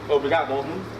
Obrigadão, viu?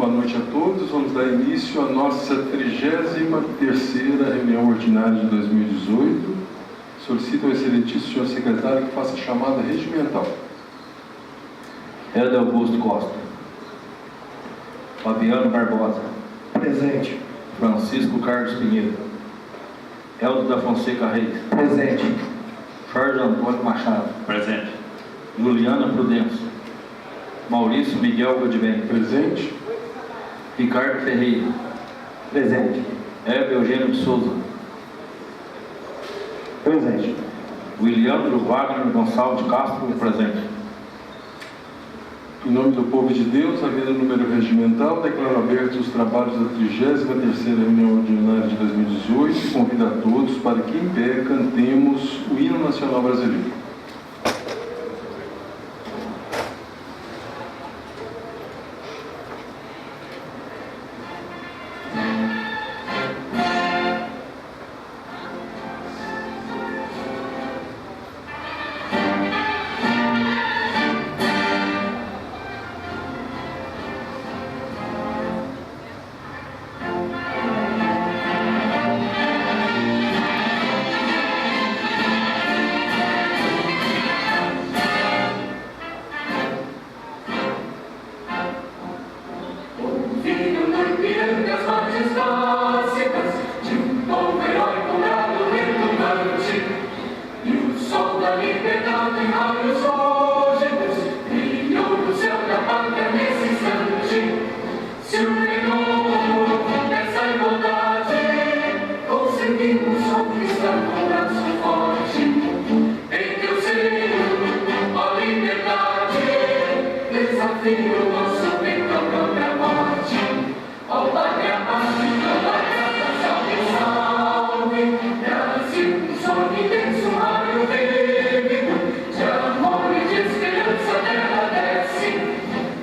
Boa noite a todos. Vamos dar início à nossa 33ª reunião ordinária de 2018. Solicito ao excelentíssimo senhor secretário que faça a chamada regimental. Helder Augusto Costa. Fabiano Barbosa. Presente. Francisco Carlos Pinheiro. Helder da Fonseca Reis. Presente. Jorge Antônio Machado. Presente. Juliana Prudêncio. Maurício Miguel Godibem. Presente. Ricardo Ferreira. Presente. Hebe Eugênio de Souza. Presente. Williandro Wagner Gonçalves de Castro. Presente. Em nome do povo de Deus, havendo número regimental, declaro abertos os trabalhos da 33ª reunião ordinária de 2018 e convido a todos para que em pé cantemos o hino nacional brasileiro.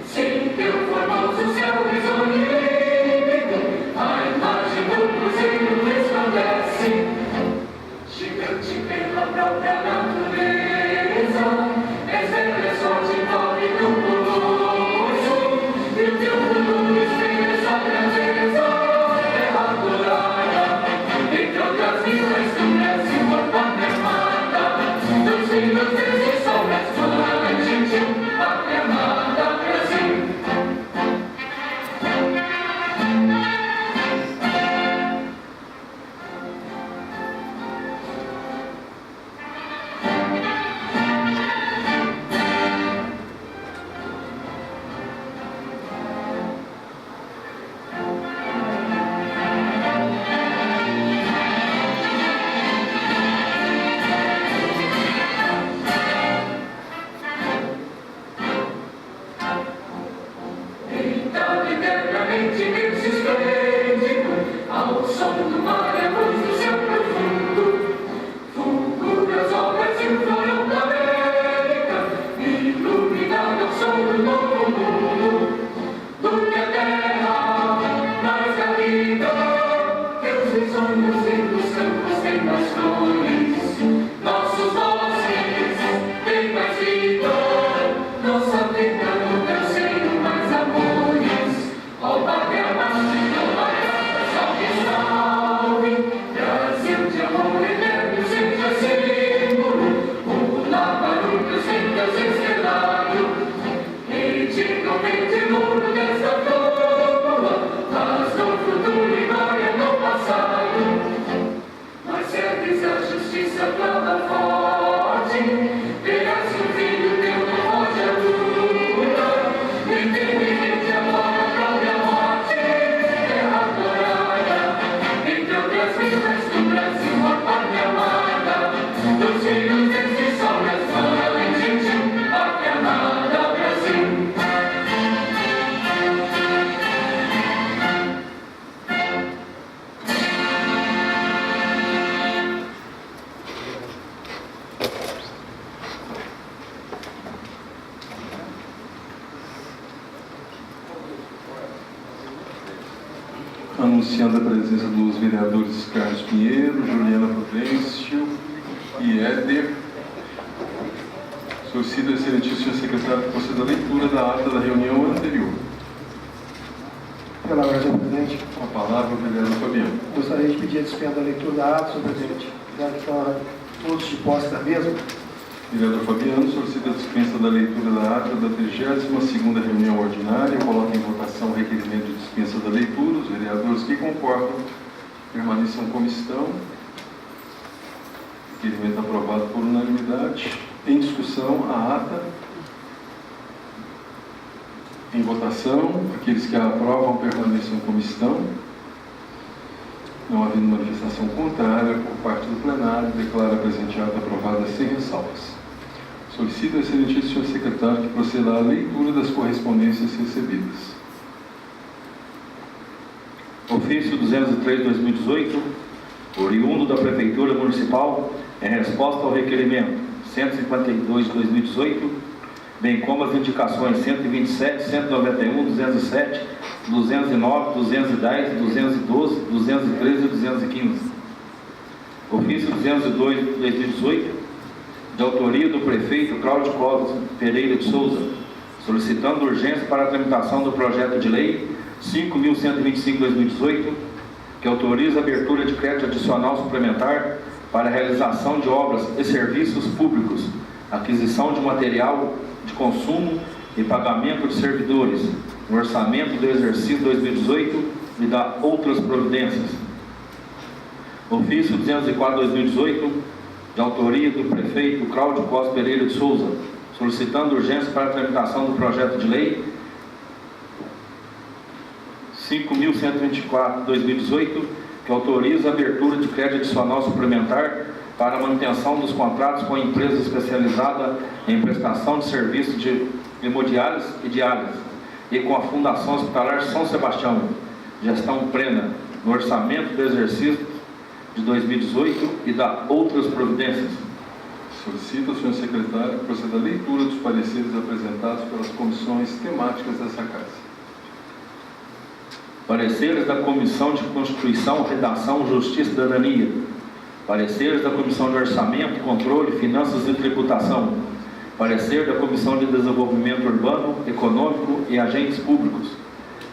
Sim, teu formoso céu risonho. anunciando a presença dos vereadores Carlos Pinheiro, Juliana Prudêncio e Éder. Solicito ao excelentíssimo secretário que proceda a leitura da ata da reunião anterior. Pela ordem, senhor presidente. Com a palavra, o vereador Fabiano. Gostaria de pedir a dispensa da leitura da ata, senhor presidente, já que estão todos de posse da mesma. Vereador Fabiano solicita a dispensa da leitura da ata da 32ª reunião ordinária. Coloca em votação o requerimento de dispensa da leitura. Os vereadores que concordam permaneçam como estão. Requerimento aprovado por unanimidade. Em discussão, a ata. Em votação, aqueles que a aprovam permaneçam como estão. Não havendo manifestação contrária por parte do plenário, declaro a presente ata aprovada sem ressalvas. Solicito ao excelentíssimo senhor secretário que proceda à leitura das correspondências recebidas. Ofício 203/2018, oriundo da Prefeitura Municipal, em resposta ao requerimento 152/2018, bem como as indicações 127, 191, 207, 209, 210, 212, 213 e 215. Ofício 202/2018, de autoria do prefeito Cláudio Clóvis Pereira de Souza, solicitando urgência para a tramitação do projeto de lei 5.125/2018, que autoriza a abertura de crédito adicional suplementar para a realização de obras e serviços públicos, aquisição de material de consumo e pagamento de servidores, no orçamento do exercício 2018 e da outras providências. Ofício 204/2018, de autoria do prefeito Cláudio Costa Pereira de Souza, solicitando urgência para a tramitação do projeto de lei 5.124/2018, que autoriza a abertura de crédito adicional suplementar para a manutenção dos contratos com a empresa especializada em prestação de serviços de hemodiálise e diálise e com a Fundação Hospitalar São Sebastião, gestão plena, no orçamento do exercício de 2018 e da outras providências. Solicito ao senhor secretário que proceda à leitura dos pareceres apresentados pelas comissões temáticas dessa casa. Pareceres da Comissão de Constituição, Redação, Justiça e Cidadania. Pareceres da Comissão de Orçamento, Controle, Finanças e Tributação. Parecer da Comissão de Desenvolvimento Urbano, Econômico e Agentes Públicos.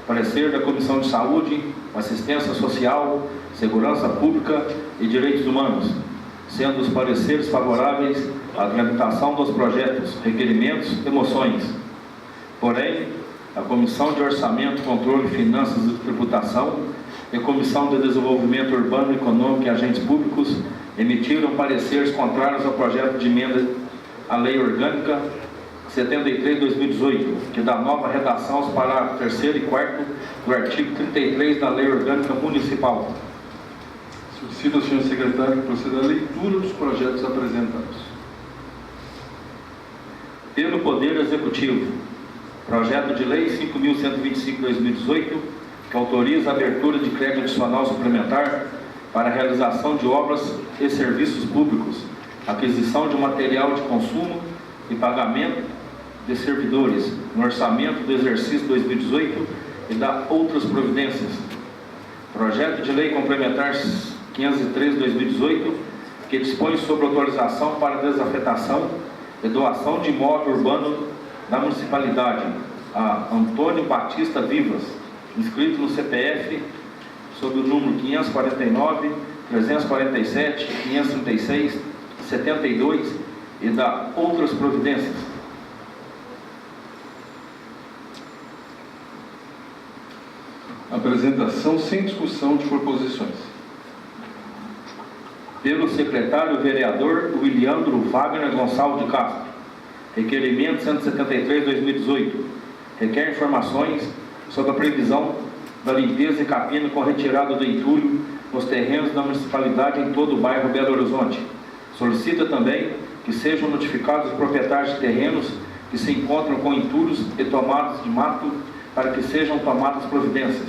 Parecer da Comissão de Saúde, Assistência Social, Segurança Pública e Direitos Humanos, sendo os pareceres favoráveis à tramitação dos projetos, requerimentos e moções. Porém, a Comissão de Orçamento, Controle, Finanças e Tributação e a Comissão de Desenvolvimento Urbano, Econômico e Agentes Públicos emitiram pareceres contrários ao projeto de emenda à Lei Orgânica 73/2018, que dá nova redação aos parágrafos 3º e 4º do artigo 33 da Lei Orgânica Municipal. Solicito ao senhor secretário que proceda à leitura dos projetos apresentados. Pelo Poder Executivo, projeto de lei 5.125/2018, que autoriza a abertura de crédito adicional suplementar para a realização de obras e serviços públicos, aquisição de material de consumo e pagamento de servidores, no orçamento do exercício 2018 e da outras providências. Projeto de lei complementar 513/2018, que dispõe sobre autorização para desafetação e doação de imóvel urbano da municipalidade a Antônio Batista Vivas, inscrito no CPF sob o número 549, 347, 536, 72 e da outras providências. Apresentação sem discussão de proposições. Pelo secretário vereador Williandro Wagner Gonçalves de Castro, requerimento 173/2018, requer informações sobre a previsão da limpeza e capina com retirada do entulho nos terrenos da municipalidade em todo o bairro Belo Horizonte. Solicita também que sejam notificados os proprietários de terrenos que se encontram com entulhos e tomadas de mato para que sejam tomadas providências.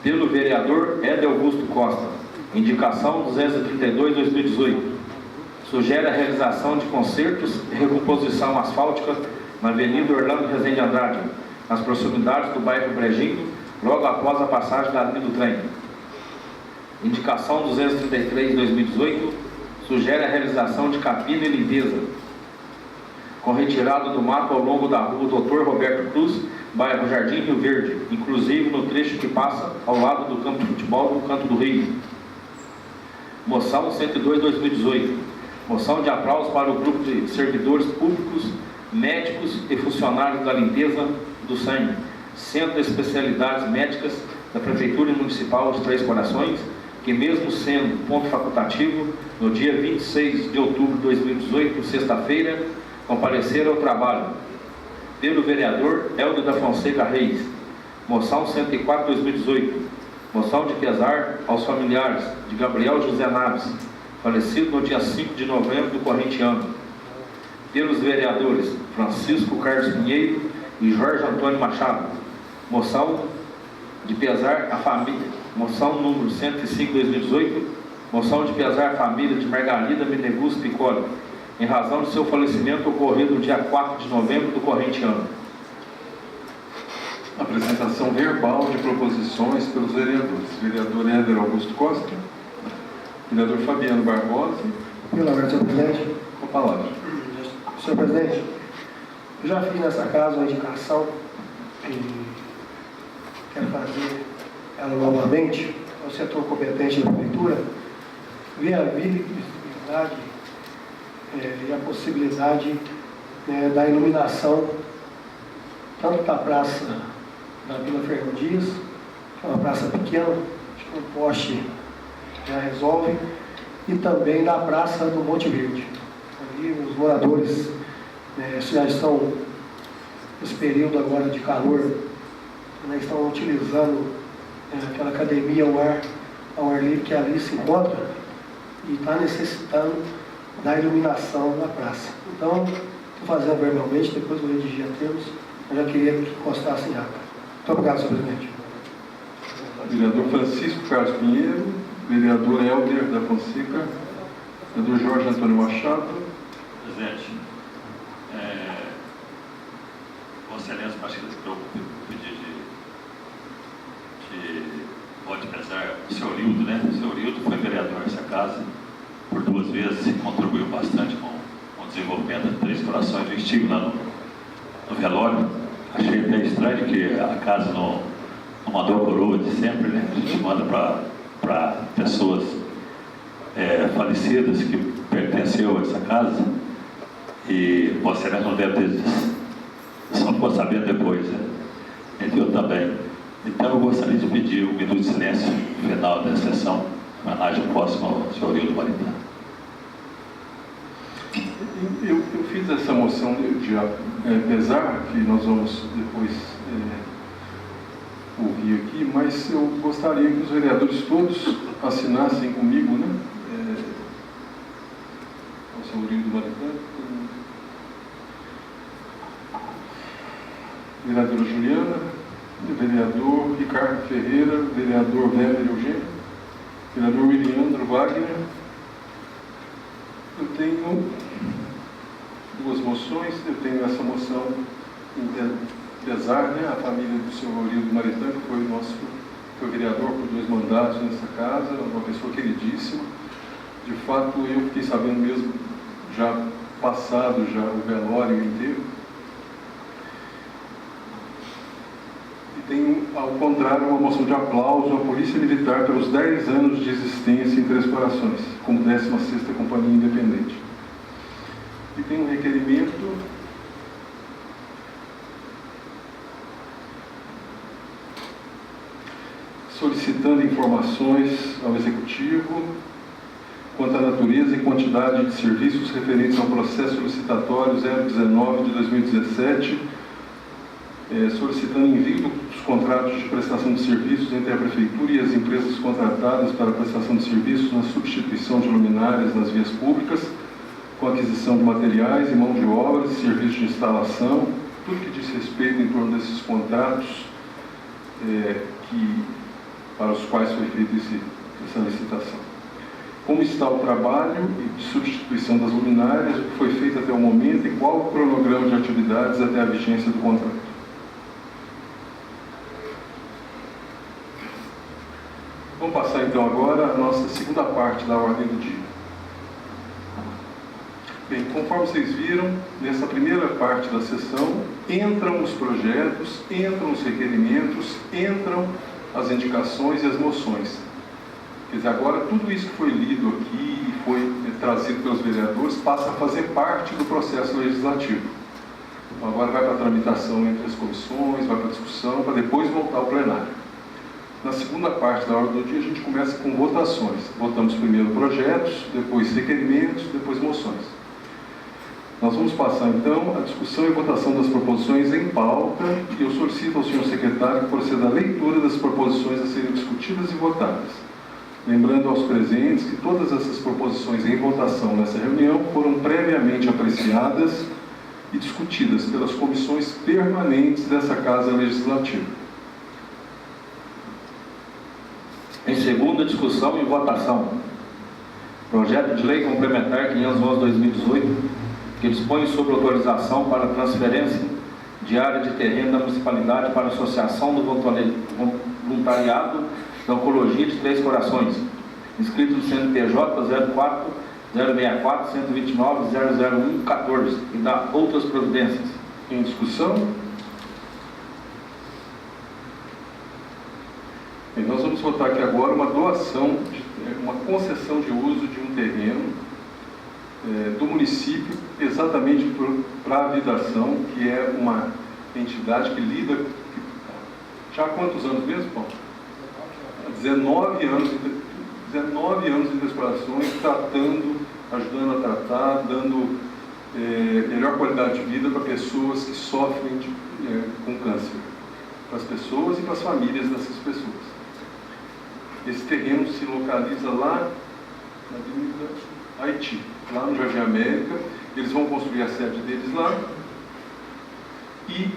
Pelo vereador Éder Augusto Costa, indicação 232/2018, sugere a realização de consertos e recomposição asfáltica na Avenida Orlando Rezende Andrade, nas proximidades do bairro Brejinho, logo após a passagem da linha do trem. Indicação 233/2018 sugere a realização de capina e limpeza, com retirada do mato ao longo da rua Dr. Roberto Cruz, bairro Jardim Rio Verde, inclusive no trecho que passa ao lado do campo de futebol do Canto do Rio. Moção 102/2018. Moção de aplauso para o grupo de servidores públicos, médicos e funcionários da limpeza do sangue, Centro de Especialidades Médicas da Prefeitura Municipal de Três Corações, que mesmo sendo ponto facultativo, no dia 26 de outubro de 2018, sexta-feira, compareceram ao trabalho. Pelo vereador Helder da Fonseca Reis. Moção 104/2018. Moção de pesar aos familiares de Gabriel José Naves, falecido no dia 5 de novembro do corrente ano. Pelos vereadores Francisco Carlos Pinheiro e Jorge Antônio Machado. Moção de pesar à família. Moção número 105/2018. Moção de pesar à família de Margarida Menegus Piccoli, em razão de seu falecimento ocorrido no dia 4 de novembro do corrente ano. Apresentação verbal de proposições pelos vereadores. Vereador Éder Augusto Costa. Vereador Fabiano Barbosa. Pela ordem, senhor presidente. Com a palavra. Senhor presidente, eu já fiz nessa casa uma indicação e quero fazer ela novamente ao setor competente da prefeitura, ver a viabilidade e a possibilidade da iluminação tanto da praça da Vila Fernando Dias, que é uma praça pequena, acho que um poste já resolve, e também da praça do Monte Verde. Ali os moradores já estão, nesse período agora de calor, estão utilizando aquela academia ao ar livre que ali se encontra e está necessitando da iluminação da praça. Então, estou fazendo verbalmente, depois vou redigir a termos, eu já queria que constasse em ata. Muito obrigado, senhor presidente. Vereador Francisco Carlos Pinheiro. Vereador Helder da Fonseca. Vereador Jorge Antônio Machado. Presidente, Vossa Excelência, acho que se preocupe com o pedido de voto de pesar o senhor Hildo, né? O senhor Hildo foi vereador nessa casa por 2 vezes e contribuiu bastante com o desenvolvimento de Três Corações. Eu estive lá no velório, achei até estranho que a casa não mandou a coroa de sempre, né? A gente manda para pessoas falecidas que pertenceu a essa casa, e Vossa Excelência não deve ter, só ficou sabendo depois, né? E eu também. Então eu gostaria de pedir um minuto de silêncio no final da sessão, em homenagem próxima ao senhor Hildo Maritã. Eu fiz essa moção de pesar, que nós vamos depois ouvir aqui, mas eu gostaria que os vereadores todos assinassem comigo, né? O senhor Hildo Maritã. Vereadora Juliana, vereador Ricardo Ferreira, vereador Weber Eugênio, vereador Williandro Wagner. Eu tenho 2 moções. Eu tenho essa moção em pesar, né, a família do senhor Hildo Maritã, que foi vereador por 2 mandatos nessa casa, uma pessoa queridíssima. De fato, eu fiquei sabendo mesmo, já passado já o velório inteiro. E tenho, ao contrário, uma moção de aplauso à Polícia Militar pelos 10 anos de existência em Três Corações, como 16ª Companhia Independente. E tem um requerimento solicitando informações ao Executivo quanto à natureza e quantidade de serviços referentes ao processo licitatório 019 de 2017, solicitando envio dos contratos de prestação de serviços entre a Prefeitura e as empresas contratadas para a prestação de serviços na substituição de luminárias nas vias públicas, com aquisição de materiais e mão de obra, serviços de instalação, tudo que diz respeito em torno desses contratos para os quais foi feita essa licitação. Como está o trabalho de substituição das luminárias, o que foi feito até o momento e qual o cronograma de atividades até a vigência do contrato. Vamos passar então agora a nossa segunda parte da ordem do dia. Bem, conforme vocês viram, nessa primeira parte da sessão, entram os projetos, entram os requerimentos, entram as indicações e as moções. Quer dizer, agora tudo isso que foi lido aqui e foi trazido pelos vereadores passa a fazer parte do processo legislativo. Então agora vai para a tramitação entre as comissões, vai para a discussão, para depois voltar ao plenário. Na segunda parte da ordem do dia, a gente começa com votações. Votamos primeiro projetos, depois requerimentos, depois moções. Nós vamos passar, então, a discussão e votação das proposições em pauta, e eu solicito ao senhor secretário que proceda à leitura das proposições a serem discutidas e votadas. Lembrando aos presentes que todas essas proposições em votação nessa reunião foram previamente apreciadas e discutidas pelas comissões permanentes dessa Casa Legislativa. Em segunda discussão e votação, projeto de lei complementar 511/2018, que dispõe sobre autorização para transferência de área de terreno da municipalidade para a Associação do Voluntariado da Oncologia de Três Corações, inscrito no CNPJ 04 064 129 001 14, e da outras providências. Em discussão? Bem, nós vamos votar aqui agora uma doação, uma concessão de uso de um terreno do município, exatamente para a Habitação, que é uma entidade que lida, já há quantos anos mesmo, Paulo? 19 anos em explorações, ajudando a tratar, dando melhor qualidade de vida para pessoas que sofrem com câncer, para as pessoas e para as famílias dessas pessoas. Esse terreno se localiza lá na Avenida Haiti, lá no Jardim América. Eles vão construir a sede deles lá e,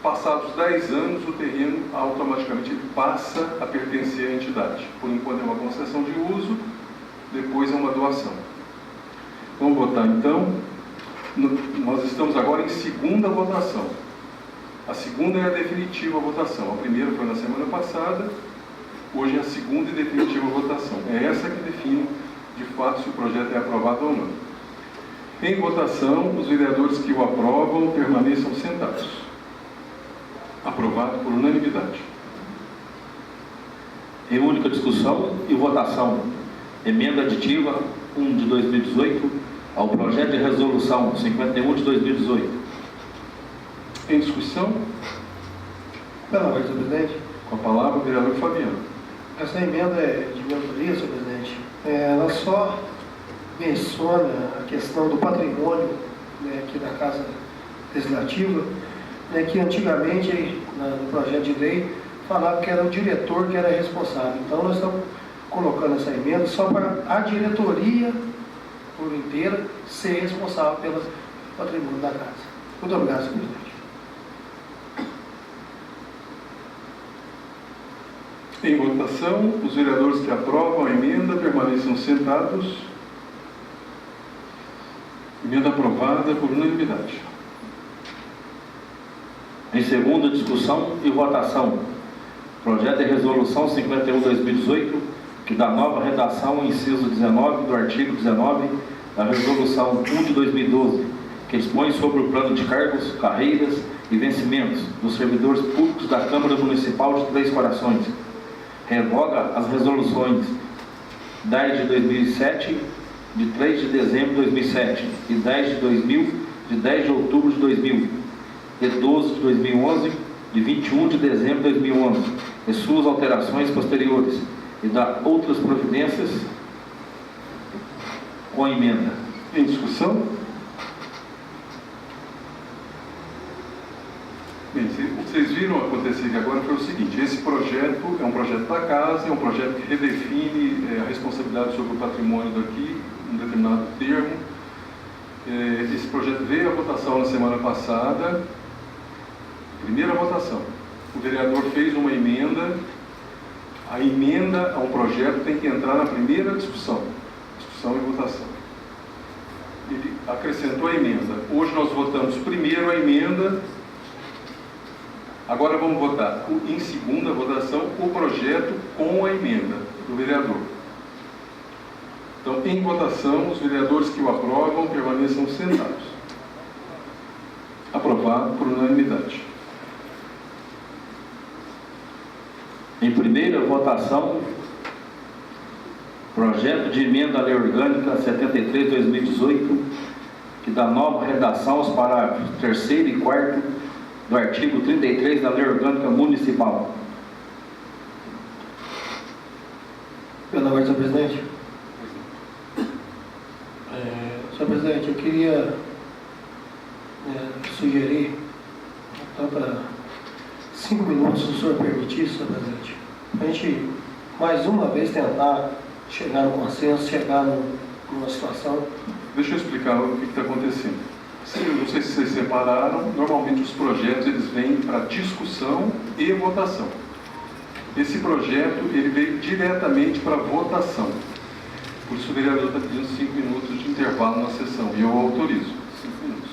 passados 10 anos, o terreno automaticamente passa a pertencer à entidade. Por enquanto é uma concessão de uso, depois é uma doação. Vamos votar então. Nós estamos agora em segunda votação. A segunda é a definitiva votação. A primeira foi na semana passada. Hoje é a segunda e definitiva votação. É essa que define, de fato, se o projeto é aprovado ou não. Em votação, os vereadores que o aprovam permaneçam sentados. Aprovado por unanimidade. Em única discussão e votação, emenda aditiva 1 de 2018 ao projeto de resolução 51 de 2018. Em discussão? Pela ordem, senhor presidente. Com a palavra, o vereador Fabiano. Essa emenda é de minha autoria, senhor presidente. Ela só menciona a questão do patrimônio, aqui da Casa Legislativa, que antigamente, no projeto de lei, falava que era o diretor que era responsável. Então, nós estamos colocando essa emenda só para a diretoria por inteira ser responsável pelo patrimônio da casa. Muito obrigado, senhor presidente. Em votação, os vereadores que aprovam a emenda permaneçam sentados. Emenda aprovada por unanimidade. Em segunda discussão e votação, projeto de resolução 51/2018, que dá nova redação ao inciso 19 do artigo 19 da resolução 1 de 2012, que dispõe sobre o plano de cargos, carreiras e vencimentos dos servidores públicos da Câmara Municipal de Três Corações. Revoga as resoluções 10 de 2007, de 3 de dezembro de 2007, e 10 de 2000, de 10 de outubro de 2000, de 12 de 2011, de 21 de dezembro de 2011, e suas alterações posteriores, e dá outras providências com a emenda. Em discussão? Bem, vocês viram acontecer que agora foi o seguinte: esse projeto é um projeto da casa, é um projeto que redefine a responsabilidade sobre o patrimônio daqui, um determinado termo. Esse projeto veio à votação na semana passada, primeira votação. O vereador fez uma emenda, a emenda a um projeto tem que entrar na primeira discussão e votação. Ele acrescentou a emenda. Hoje nós votamos primeiro a emenda. Agora vamos votar em segunda votação o projeto com a emenda do vereador. Então, em votação, os vereadores que o aprovam permaneçam sentados. Aprovado por unanimidade. Em primeira votação, projeto de emenda à Lei Orgânica 73/2018, que dá nova redação aos parágrafos 3º e 4º do artigo 33 da Lei Orgânica Municipal. Pela ordem, senhor presidente. Senhor presidente, eu queria sugerir, então, para 5 minutos, se o senhor permitir, senhor presidente, a gente, mais uma vez, tentar chegar no consenso, chegar numa situação. Deixa eu explicar o que está acontecendo. Não sei se vocês separaram, normalmente os projetos eles vêm para discussão e votação. Esse projeto ele veio diretamente para votação. Por isso o vereador está pedindo 5 minutos de intervalo na sessão e eu autorizo. 5 minutos.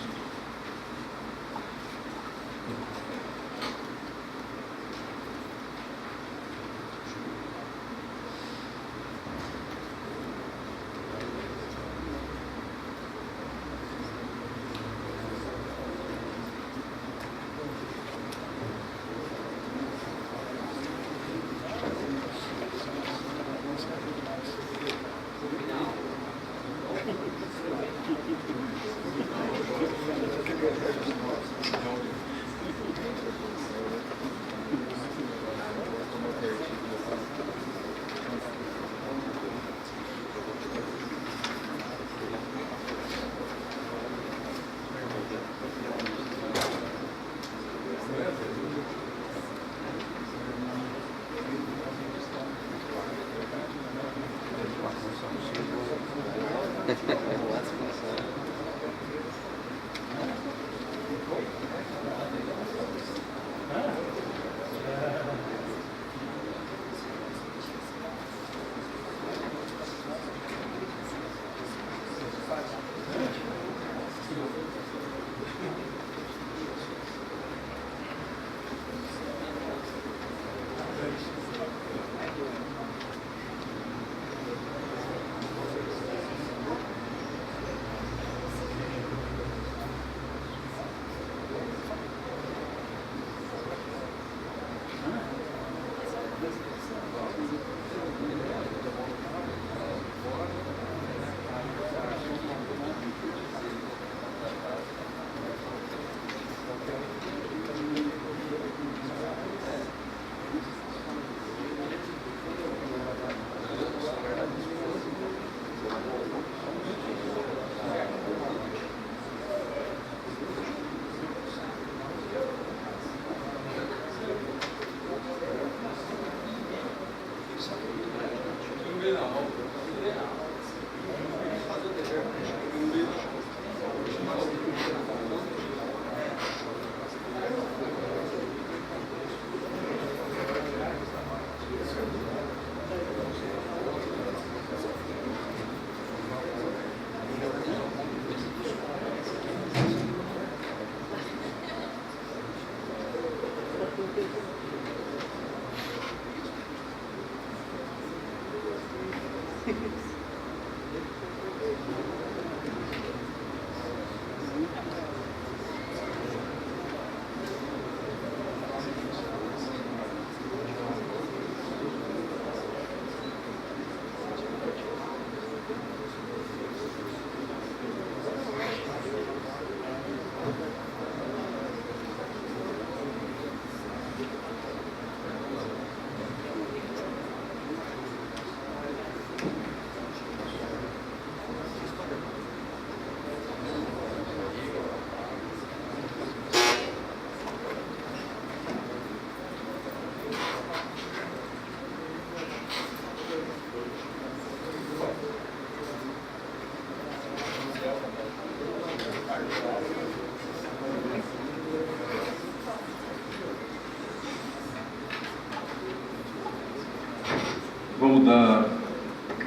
Vamos dar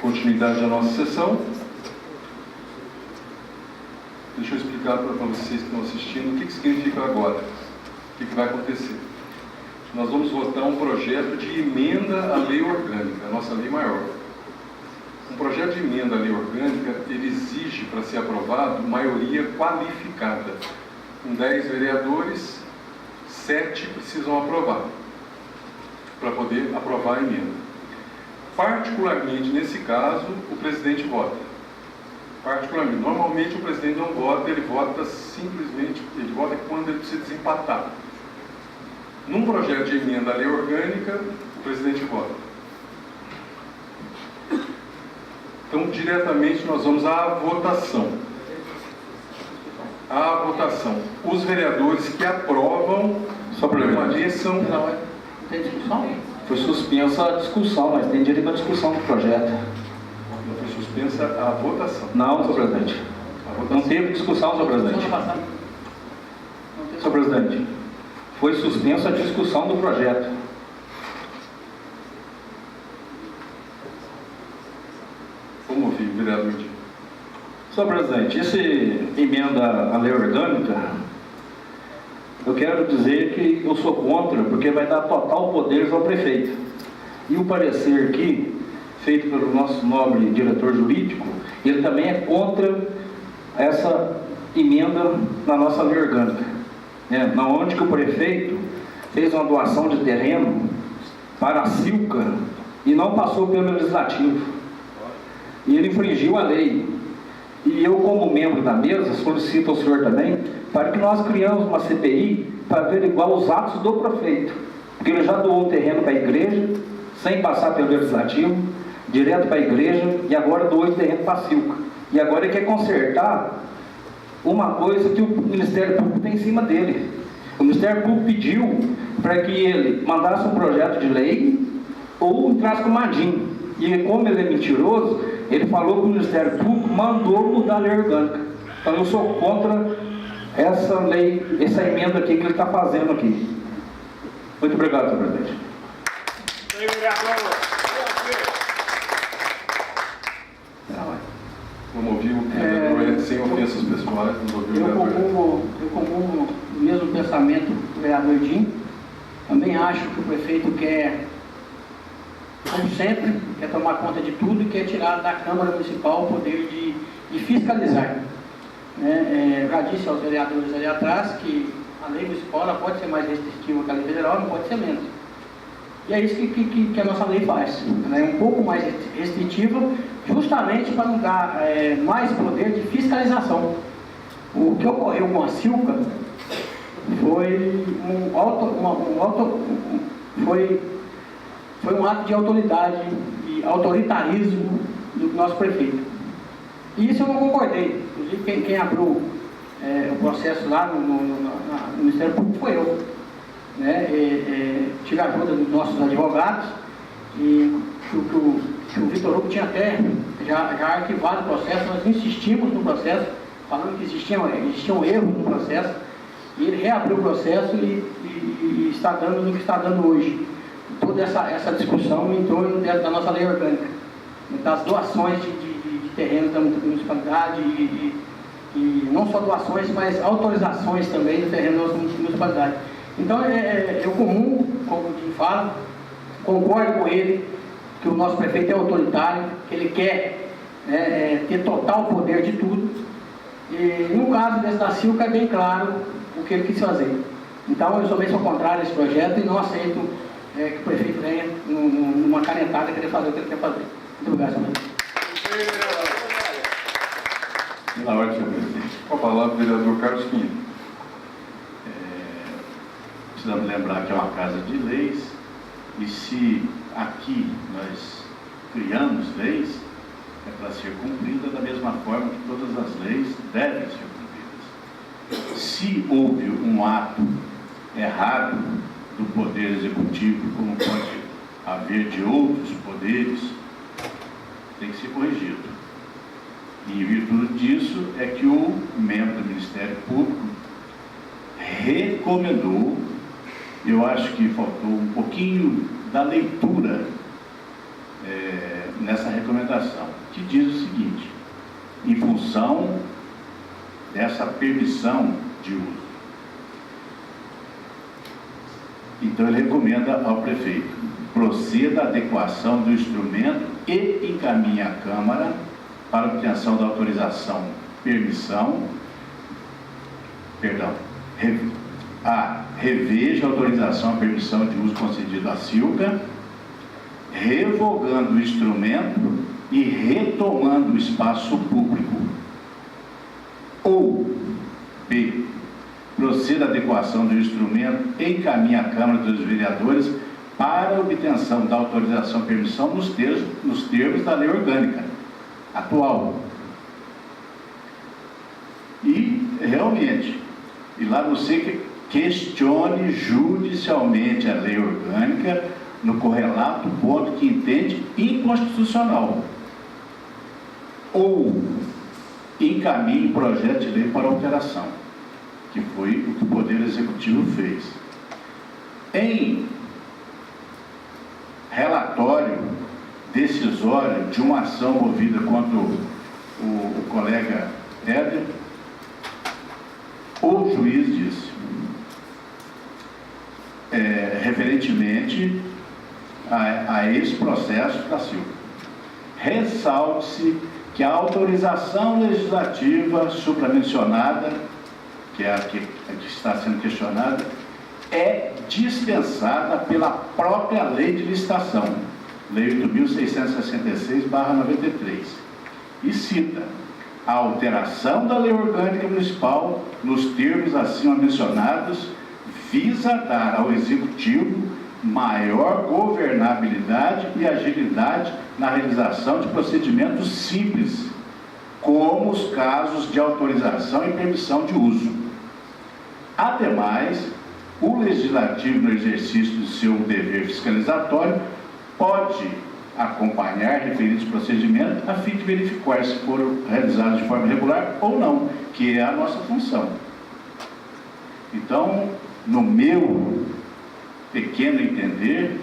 continuidade à nossa sessão. Deixa eu explicar para vocês que estão assistindo o que significa agora, o que vai acontecer. nós vamos votar um projeto de emenda à lei orgânica, a nossa lei maior. Um projeto de emenda à lei orgânica, ele exige, para ser aprovado, maioria qualificada. Com 10 vereadores, 7 precisam aprovar, para poder aprovar a emenda. Particularmente, nesse caso, o presidente vota. Particularmente, normalmente o presidente não vota, ele vota simplesmente, ele vota quando ele precisa desempatar. Num projeto de emenda à lei orgânica, o presidente vota. Então, diretamente, nós vamos à votação. À votação. Os vereadores que aprovam, Só permaneçam... Não tem discussão? Foi suspensa a discussão, mas tem direito à discussão do projeto. Não foi suspensa a votação. Não, senhor presidente. A votação. Não teve discussão, senhor presidente. Semana passada. Não teve. Senhor presidente, foi suspensa a discussão do projeto. Vamos ouvir, vereador Dino. Senhor presidente, essa emenda à lei orgânica, eu quero dizer que eu sou contra, porque vai dar total poderes ao prefeito. E o parecer aqui, feito pelo nosso nobre diretor jurídico, ele também é contra essa emenda na nossa lei orgânica. Na onde que o prefeito fez uma doação de terreno para a Silca e não passou pelo legislativo. E ele infringiu a lei. E eu, como membro da mesa, solicito ao senhor também, para que nós criamos uma CPI para averiguar os atos do prefeito. Porque ele já doou um terreno para a igreja, sem passar pelo legislativo, direto para a igreja, e agora doou o terreno para a Silca. E agora ele quer consertar uma coisa que o Ministério Público tem em cima dele. O Ministério Público pediu para que ele mandasse um projeto de lei ou entrasse com uma DIN. E como ele é mentiroso, ele falou que o Ministério Público mandou mudar a lei orgânica. Então eu sou contra essa lei, essa emenda aqui que ele está fazendo aqui. Muito obrigado, senhor presidente. Vamos ouvir o vereador sem ofensas pessoais. Vamos ouvir o vereador. Eu comungo o mesmo pensamento do vereador Dinho. Também acho que o prefeito quer, como sempre, quer tomar conta de tudo e quer tirar da Câmara Municipal o poder de fiscalizar. Já disse aos vereadores ali atrás que a lei municipal ela pode ser mais restritiva que a lei federal, não pode ser menos. E é isso que a nossa lei faz. Ela é um pouco mais restritiva, justamente para não dar mais poder de fiscalização. O que ocorreu com a Silca foi um ato de autoridade e autoritarismo do nosso prefeito. E isso eu não concordei. Inclusive quem abriu o processo lá no Ministério Público foi eu. Tive a ajuda dos nossos advogados e que o Vitor Hugo tinha até já arquivado o processo. Nós insistimos no processo, falando que existiam erros no processo, e ele reabriu o processo e está dando no que está dando hoje. Toda essa discussão em torno da nossa lei orgânica, das doações de terrenos da municipalidade e não só doações, mas autorizações também do terreno da nossa municipalidade. Então, eu comungo, como o Dinho fala, concordo com ele que o nosso prefeito é autoritário, que ele quer ter total poder de tudo. E no caso desse da Silca é bem claro o que ele quis fazer. Então, eu sou contrário a esse projeto e não aceito que o prefeito venha numa canetada querer fazer o que ele quer fazer. Muito obrigado, senhor. Na ordem, senhor presidente. Com a palavra, o vereador Carlos Pinheiro. Precisamos lembrar que é uma casa de leis, e se aqui nós criamos leis, é para ser cumprida da mesma forma que todas as leis devem ser cumpridas. Se houve um ato errado do Poder Executivo, como pode haver de outros poderes, tem que ser corrigido. E em virtude disso é que o membro do Ministério Público recomendou. Eu acho que faltou um pouquinho da leitura nessa recomendação, que diz o seguinte: em função dessa permissão de uso. Então ele recomenda ao prefeito: proceda à adequação do instrumento e encaminhe à Câmara para obtenção da autorização, reveja a autorização à permissão de uso concedido à Silca, revogando o instrumento e retomando o espaço público. Ou B, proceda à adequação do instrumento e encaminhe à Câmara dos Vereadores para obtenção da autorização e permissão nos termos da lei orgânica atual. E, realmente, e lá você questione judicialmente a lei orgânica no correlato ponto que entende inconstitucional. Ou encaminhe projeto de lei para alteração, que foi o que o Poder Executivo fez. Em relatório decisório de uma ação movida contra o colega Éder, o juiz disse, referentemente a esse processo da Silva, ressalte-se que a autorização legislativa supramencionada, que é a que está sendo questionada, é dispensada pela própria lei de licitação, Lei 8.666/93, e cita: a alteração da lei orgânica municipal, nos termos acima mencionados, visa dar ao Executivo maior governabilidade e agilidade na realização de procedimentos simples, como os casos de autorização e permissão de uso. Ademais, o Legislativo, no exercício do seu dever fiscalizatório, pode acompanhar referidos procedimentos a fim de verificar se foram realizados de forma regular ou não, que é a nossa função. Então, no meu pequeno entender,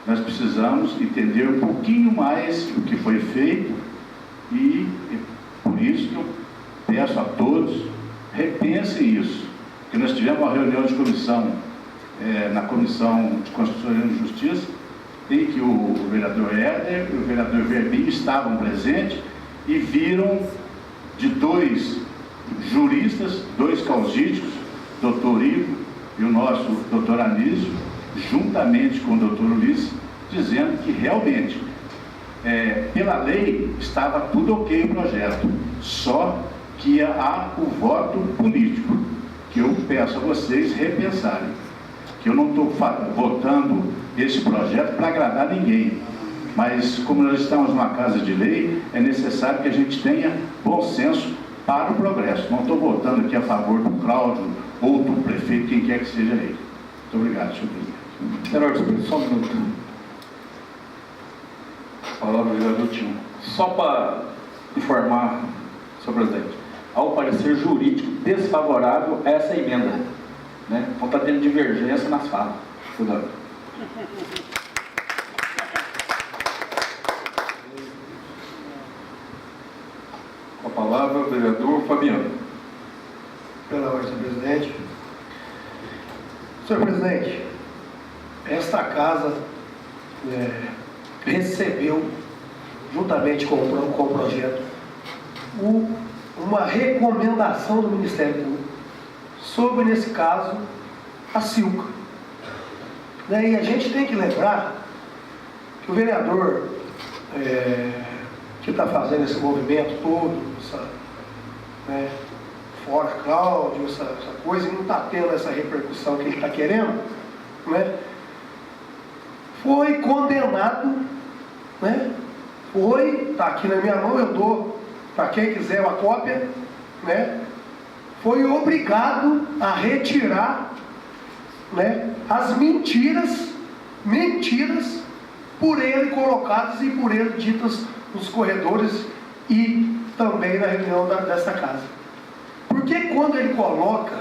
nós precisamos entender um pouquinho mais o que foi feito e por isso que eu peço a todos, repensem isso, porque nós tivemos uma reunião de comissão, na Comissão de Constituição e Justiça, em que o vereador Éder e o vereador Verbinho estavam presentes e viram de dois juristas, dois causídicos, doutor Ivo e o nosso doutor Anísio, juntamente com o doutor Ulisses, dizendo que realmente, pela lei, estava tudo ok o projeto, só que há o voto político, que eu peço a vocês repensarem, que eu não estou votando esse projeto para agradar ninguém, mas como nós estamos numa casa de lei, é necessário que a gente tenha bom senso para o progresso. Não estou votando aqui a favor do Cláudio ou do prefeito, quem quer que seja ele. Muito obrigado, senhor presidente. Senhor, só um minuto. Palavra, vereador Timo. Só para informar, senhor presidente, há um parecer jurídico desfavorável a essa emenda, né? Então está tendo divergência nas falas. Cuidado. Com a palavra, vereador Fabiano. Pela ordem, senhor presidente. Senhor presidente, esta casa recebeu, juntamente com o projeto, uma recomendação do Ministério Público sobre, nesse caso, a Silca. E a gente tem que lembrar que o vereador que está fazendo esse movimento todo, fora Cláudio, essa coisa, e não está tendo essa repercussão que ele está querendo, foi condenado, está aqui na minha mão, eu dou para quem quiser uma cópia, foi obrigado a retirar as mentiras por ele colocadas e por ele ditas nos corredores e também na reunião desta casa. Porque quando ele coloca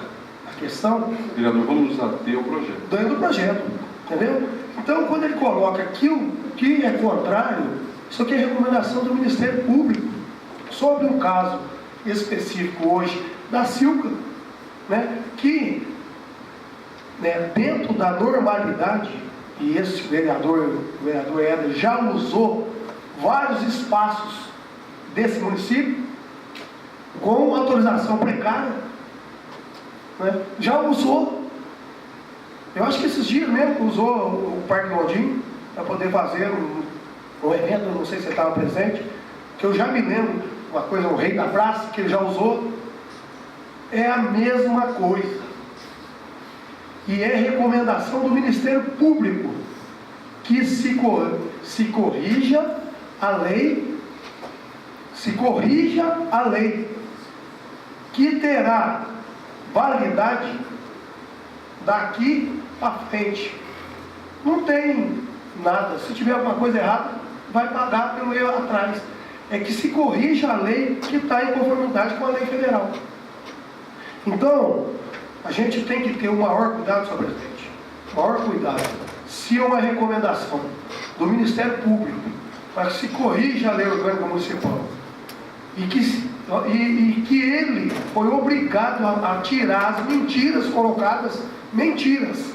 a questão... Vereador, vamos nos ater ao projeto. Dentro do projeto, entendeu? Então, quando ele coloca aquilo que é contrário, isso aqui é recomendação do Ministério Público sobre um caso específico hoje da Silca, que né, dentro da normalidade, e esse o vereador Éder já usou vários espaços desse município com autorização precária, né, já usou. Eu acho que esses dias mesmo usou o Parque Gondim para poder fazer um evento, não sei se você estava presente, que eu já me lembro, uma coisa, o Rei da Praça, que ele já usou. É a mesma coisa. E é recomendação do Ministério Público que se corrija a lei, que terá validade daqui para frente. Não tem nada. Se tiver alguma coisa errada, vai pagar pelo erro atrás. É que se corrija a lei que está em conformidade com a lei federal. Então, a gente tem que ter o maior cuidado, senhor presidente. O maior cuidado. Se é uma recomendação do Ministério Público para que se corrija a lei orgânica municipal e que ele foi obrigado a tirar as mentiras colocadas, mentiras,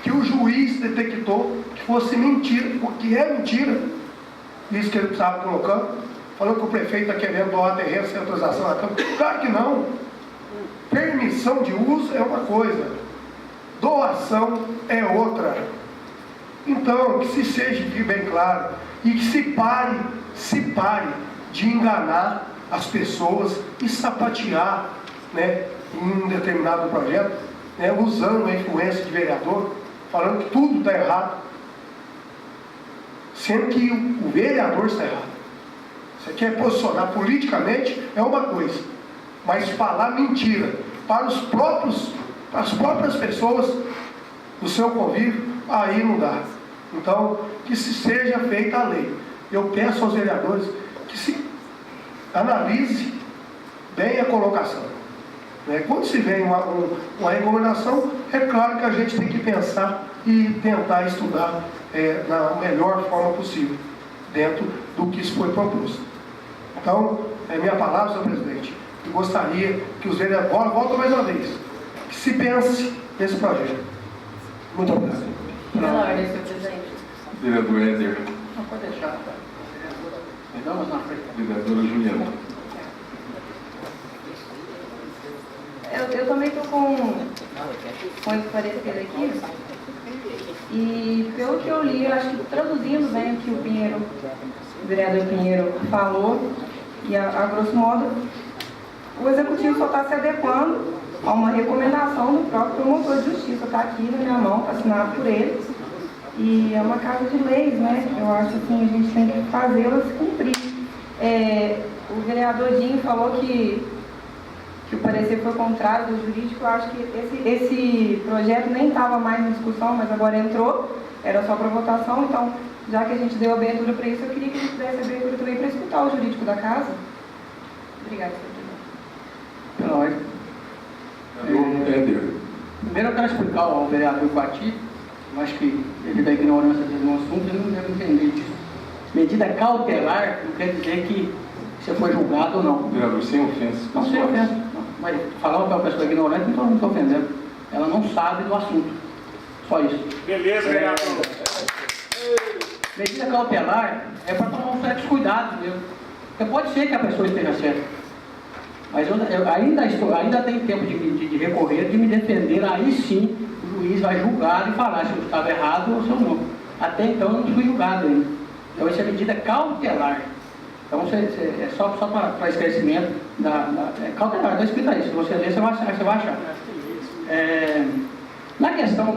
que o juiz detectou que fosse mentira, porque é mentira, isso que ele estava colocando, falando que o prefeito está querendo doar terreno sem autorização na Câmara. Claro que não. Permissão de uso é uma coisa, doação é outra. Então, que se seja bem claro e que se pare de enganar as pessoas e sapatear, né, em um determinado projeto, né, usando a influência de vereador, falando que tudo está errado, sendo que o vereador está errado. Você quer posicionar politicamente é uma coisa, mas falar mentira para as próprias pessoas do seu convívio, aí não dá. Então, que se seja feita a lei. Eu peço aos vereadores que se analise bem a colocação. Né? Quando se vem uma recomendação, é claro que a gente tem que pensar e tentar estudar na melhor forma possível, dentro do que se foi proposto. Então, é minha palavra, senhor presidente. Eu gostaria que os vereadores, volto mais uma vez, que se pense nesse projeto. Muito obrigado. Pela ordem, senhor presidente. Vereador Éder. Não pode deixar. Vamos na frente. Vereadora Juliana. Eu também estou com esse parecer aqui. E pelo que eu li, eu acho que traduzindo bem o que o vereador Pinheiro falou, e a grosso modo, o executivo só está se adequando a uma recomendação do próprio promotor de justiça. Está aqui na minha mão, está assinado por ele. E é uma casa de leis, né? Eu acho assim, a gente tem que fazê-las cumprir. O vereador Dinho falou que o parecer foi contrário do jurídico. Eu acho que esse projeto nem estava mais em discussão, mas agora entrou, era só para votação. Então, já que a gente deu abertura para isso, eu queria que a gente desse abertura também para escutar o jurídico da casa. Obrigada, senhor presidente. Pela ordem. Vereador Éder. Primeiro eu quero explicar ao vereador Quati, eu acho que devido à ignorância dele no assunto, ele não deve entender disso. Medida cautelar não quer dizer que você foi julgado ou não. Vereador, sem ofensas. Não, sem ofensa. Mas falar que é uma pessoa ignorante, então eu não estou ofendendo. Ela não sabe do assunto. Só isso. Beleza, vereador. Medida cautelar é para tomar um certo cuidado mesmo. Porque pode ser que a pessoa esteja certa. Mas eu ainda tenho tempo de recorrer, de me defender. Aí sim, o juiz vai julgar e falar se eu estava errado ou se eu não. Até então eu não fui julgado ainda. Então essa é a medida cautelar. Então é só para esclarecimento. Cautelar, está escrito aí. Se você ler, você vai achar. Na questão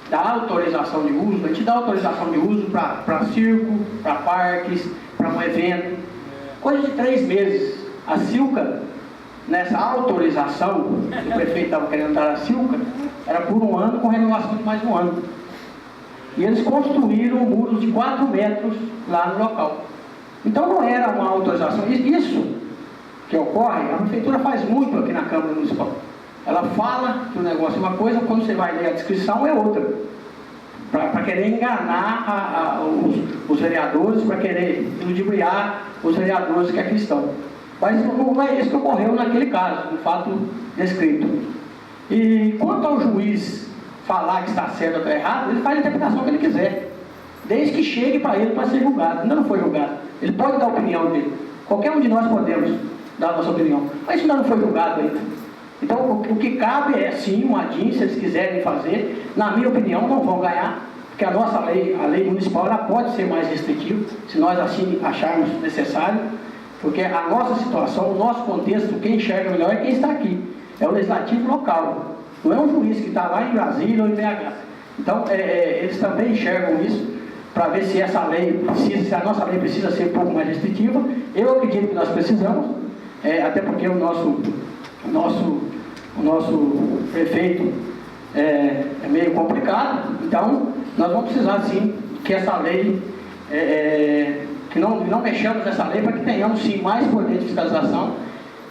da autorização de uso, a gente dá autorização de uso para circo, para parques, para um evento. Coisa de 3 meses. A Silca, nessa autorização, que o prefeito estava querendo dar a Silca, era por 1 ano com renovação de mais 1 ano. E eles construíram muros de 4 metros lá no local. Então não era uma autorização. Isso que ocorre, a prefeitura faz muito aqui na Câmara Municipal. Ela fala que o negócio é uma coisa, quando você vai ler a descrição é outra. Para querer enganar os vereadores, para querer ludibriar os vereadores que aqui estão. Mas não é isso que ocorreu naquele caso, no fato descrito. E quanto ao juiz falar que está certo ou está errado, ele faz a interpretação que ele quiser, desde que chegue para ele para ser julgado. Ainda não foi julgado. Ele pode dar a opinião dele. Qualquer um de nós podemos dar a nossa opinião, mas ainda não foi julgado ainda. Então, o que cabe é, sim, uma DIN, se eles quiserem fazer. Na minha opinião, não vão ganhar, porque a nossa lei, a lei municipal, ela pode ser mais restritiva, se nós assim acharmos necessário, porque a nossa situação, o nosso contexto, quem enxerga melhor é quem está aqui. É o legislativo local, não é um juiz que está lá em Brasília ou em BH. Então, eles também enxergam isso, para ver se essa lei precisa, se a nossa lei precisa ser um pouco mais restritiva. Eu acredito que nós precisamos, até porque o nosso prefeito é meio complicado, então nós vamos precisar sim que essa lei, que não mexamos nessa lei para que tenhamos sim mais poder de fiscalização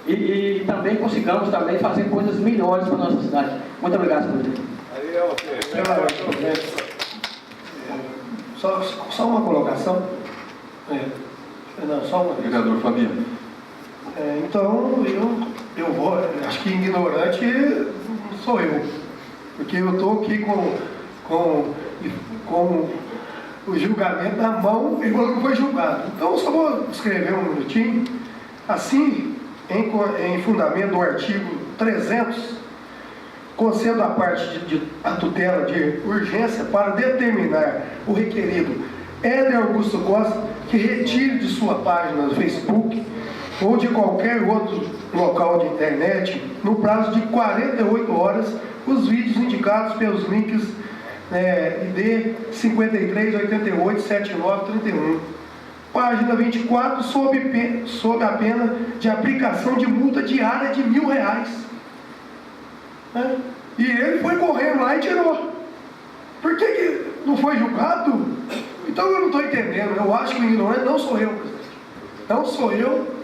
e também consigamos também fazer coisas melhores para a nossa cidade. Muito obrigado, presidente. Só uma colocação. Não, só uma. Vereador Fabiano. Então, eu vou, acho que ignorante sou eu, porque eu estou aqui com o julgamento na mão e não foi julgado. Então, eu só vou escrever um minutinho. Assim, em fundamento do artigo 300, concedo a parte de a tutela de urgência para determinar o requerido Éder Augusto Costa que retire de sua página no Facebook ou de qualquer outro local de internet, no prazo de 48 horas, os vídeos indicados pelos links ID 53887931. Página 24, sob a pena de aplicação de multa diária de R$1.000. E ele foi correndo lá e tirou. Por que não foi julgado? Então eu não estou entendendo. Eu acho que o ignorante não sou eu, presidente. Não sou eu.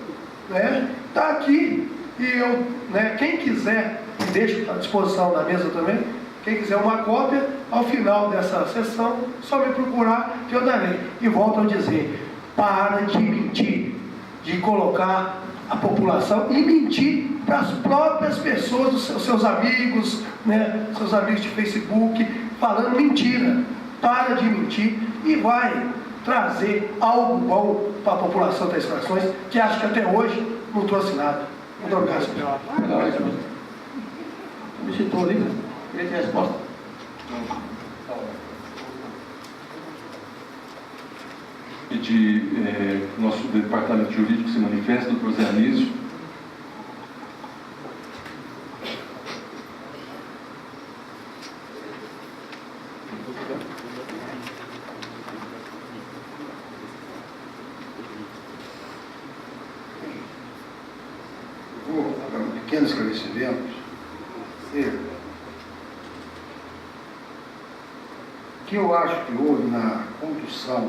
Está aqui. E eu, quem quiser, deixo à disposição na mesa também, quem quiser uma cópia, ao final dessa sessão, só me procurar que eu darei. E volto a dizer, para de mentir, de colocar a população e mentir para as próprias pessoas, os seus amigos, seus amigos de Facebook, falando mentira. Para de mentir e vai trazer algo bom para a população das Extrações, que acho que até hoje não trouxe nada. Muito obrigado, senhor. Me citou ali, queria ter a resposta. Pedir nosso departamento jurídico se manifesta, doutor Zé Anísio. Vou dar um pequeno esclarecimento. Que eu acho que houve na condução,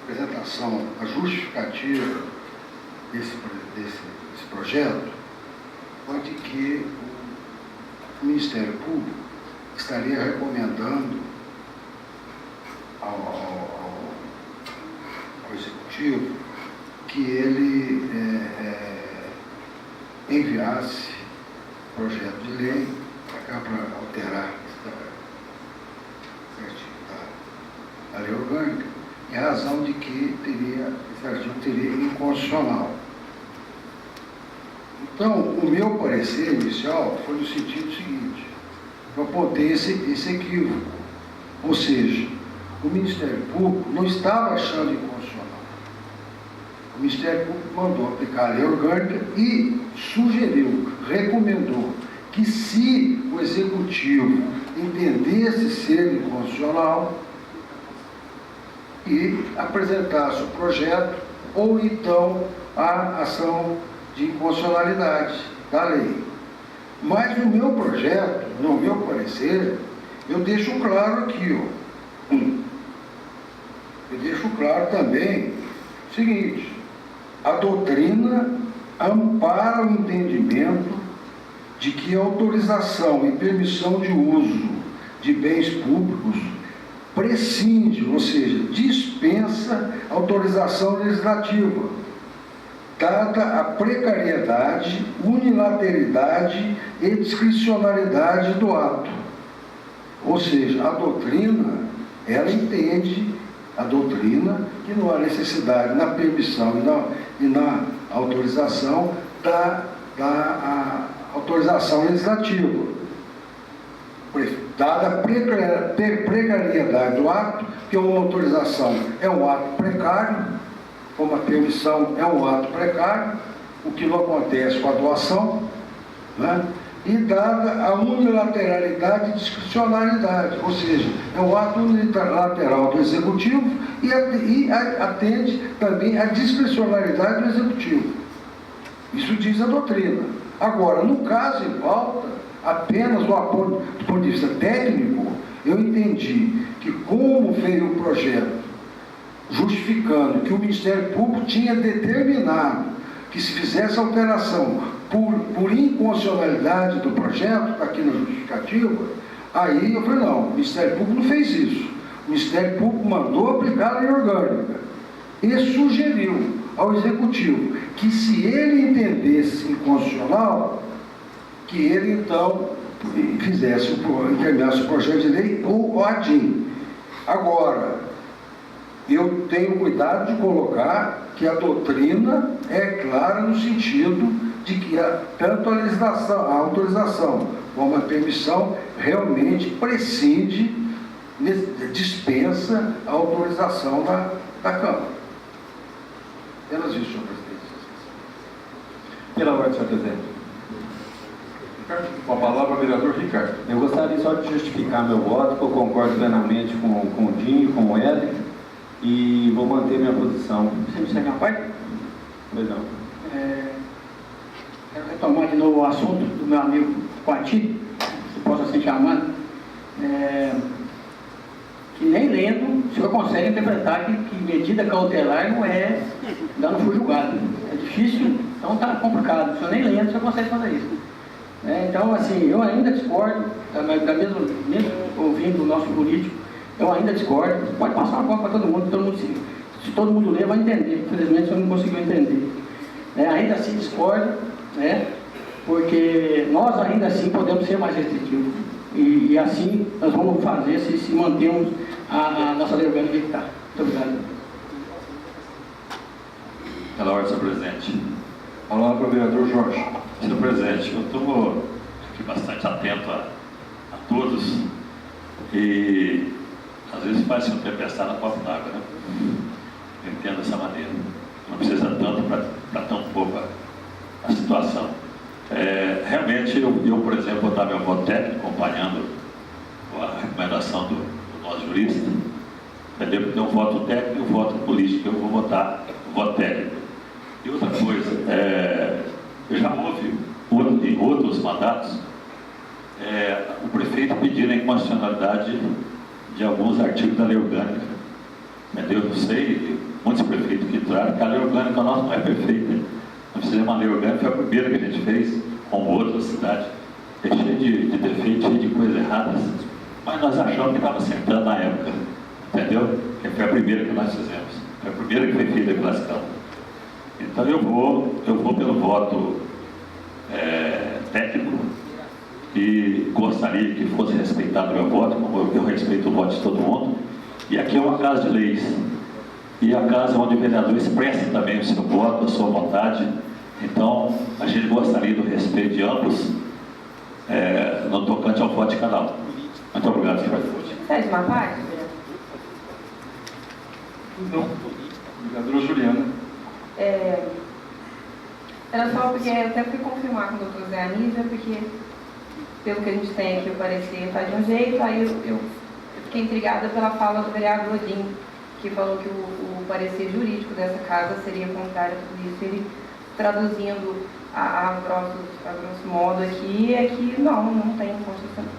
apresentação, a justificativa desse projeto, foi de que o Ministério Público estaria recomendando ao Executivo que ele enviasse projeto de lei para cá para alterar a lei orgânica, em razão de que esse artigo teria inconstitucional. Então, o meu parecer inicial foi no sentido seguinte: eu apontei esse equívoco, ou seja, o Ministério Público não estava achando inconstitucional. O Ministério Público mandou aplicar a lei orgânica e sugeriu, recomendou que, se o Executivo entendesse ser inconstitucional, e apresentasse o projeto ou então a ação de inconstitucionalidade da lei. Mas no meu projeto, no meu parecer, eu deixo claro aqui, eu deixo claro também o seguinte: a doutrina ampara o entendimento de que a autorização e permissão de uso de bens públicos prescinde, ou seja, dispensa autorização legislativa. dada a precariedade, unilateralidade e discricionariedade do ato. Ou seja, a doutrina, ela entende, a doutrina, que não há necessidade na permissão e na autorização da autorização legislativa. Dada a precariedade do ato, que uma autorização é um ato precário, como a permissão é um ato precário, o que não acontece com a doação, né? E dada a unilateralidade e discricionariedade, ou seja, é um ato unilateral do Executivo e atende também à discricionariedade do Executivo. Isso diz a doutrina. Agora, no caso em pauta, apenas do ponto de vista técnico, eu entendi que, como veio o projeto justificando que o Ministério Público tinha determinado que se fizesse alteração por inconstitucionalidade do projeto, está aqui na justificativa, aí eu falei, não, o Ministério Público não fez isso. O Ministério Público mandou aplicar a lei orgânica e sugeriu ao Executivo que, se ele entendesse inconstitucional, que ele então encaminhasse o projeto de lei ou o ADIM. Agora, eu tenho cuidado de colocar que a doutrina é clara no sentido de que tanto a autorização como a permissão realmente prescinde, dispensa a autorização da Câmara. Apenas isso, senhor presidente. Pela ordem, senhor presidente. Com a palavra, vereador Ricardo. Eu gostaria só de justificar meu voto, que eu concordo plenamente com o Dinho, com o Éder, e vou manter minha posição. Você me segue uma parte? Pois não. Quero retomar de novo o assunto do meu amigo Coati, se possa assim chamando, que nem lendo o senhor consegue interpretar que medida cautelar não é dano por julgado. É difícil, então está complicado. O senhor nem lendo, o senhor consegue fazer isso. Então, assim, eu ainda discordo, mesmo ouvindo o nosso político, eu ainda discordo. Pode passar uma copa para todo mundo, se todo mundo ler, vai entender. Infelizmente, o senhor não conseguiu entender. Ainda assim discordo, porque nós ainda assim podemos ser mais restritivos. E assim nós vamos fazer se mantermos a nossa lei orgânica que está. Muito obrigado. Pela ordem, senhor presidente. Palavra para o vereador Jorge. Senhor presidente, eu estou aqui bastante atento a todos e às vezes parece uma tempestade na copa d'água, né? Eu entendo dessa maneira. Não precisa tanto para tão pouco a situação. Realmente, eu, por exemplo, vou dar meu voto técnico, acompanhando a recomendação do nosso jurista, entendeu? Porque tem um voto técnico e um voto político. Eu vou votar o voto técnico. E outra coisa, já houve em outros mandatos o prefeito pedindo a inconstitucionalidade de alguns artigos da lei orgânica. Entendeu? Eu sei, muitos prefeitos que entraram, que a lei orgânica nossa não é perfeita. Nós fizemos uma lei orgânica, foi a primeira que a gente fez, como outra cidade. É cheio de defeitos, cheio de coisas erradas, mas nós achamos que estava acertando na época. Entendeu? Que foi a primeira que nós fizemos. Foi a primeira que foi feita a classificação. Então eu vou pelo voto técnico e gostaria que fosse respeitado o meu voto, como eu respeito o voto de todo mundo. E aqui é uma casa de leis. E a casa onde o vereador expressa também o seu voto, a sua vontade. Então, a gente gostaria do respeito de ambos, no tocante ao voto de cada um. Muito obrigado, senhor presidente. Faz uma parte? Não. Vereadora Juliana. Era só porque eu até fui confirmar com o doutor Zé Anísio, porque pelo que a gente tem aqui o parecer faz de um jeito, aí eu fiquei intrigada pela fala do vereador Dinho, que falou que o parecer jurídico dessa casa seria contrário a tudo isso. Ele, traduzindo a grosso modo aqui, é que não tem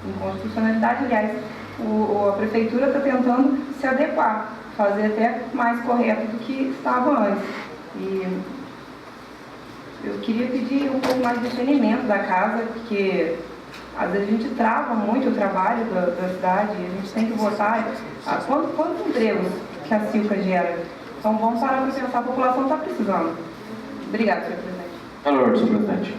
inconstitucionalidade. Aliás, a prefeitura está tentando se adequar, fazer até mais correto do que estava antes. E eu queria pedir um pouco mais de discernimento da casa, porque às vezes a gente trava muito o trabalho da cidade, a gente tem que votar. Quantos empregos que a Silca gera? Então vamos parar para pensar, a população está precisando. Obrigada, senhor presidente. Pela ordem, senhor presidente.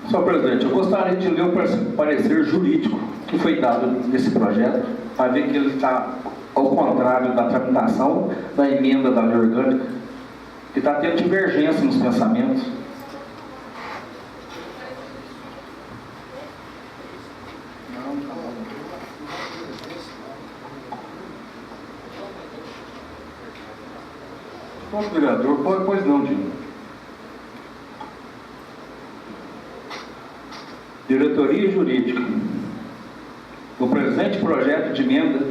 Senhor presidente, eu gostaria de ler o parecer jurídico que foi dado nesse projeto, para ver que ele está ao contrário da tramitação da emenda da lei orgânica, que está tendo divergência nos pensamentos. Nosso vereador, pois não, Dino. Diretoria Jurídica. O presente projeto de emenda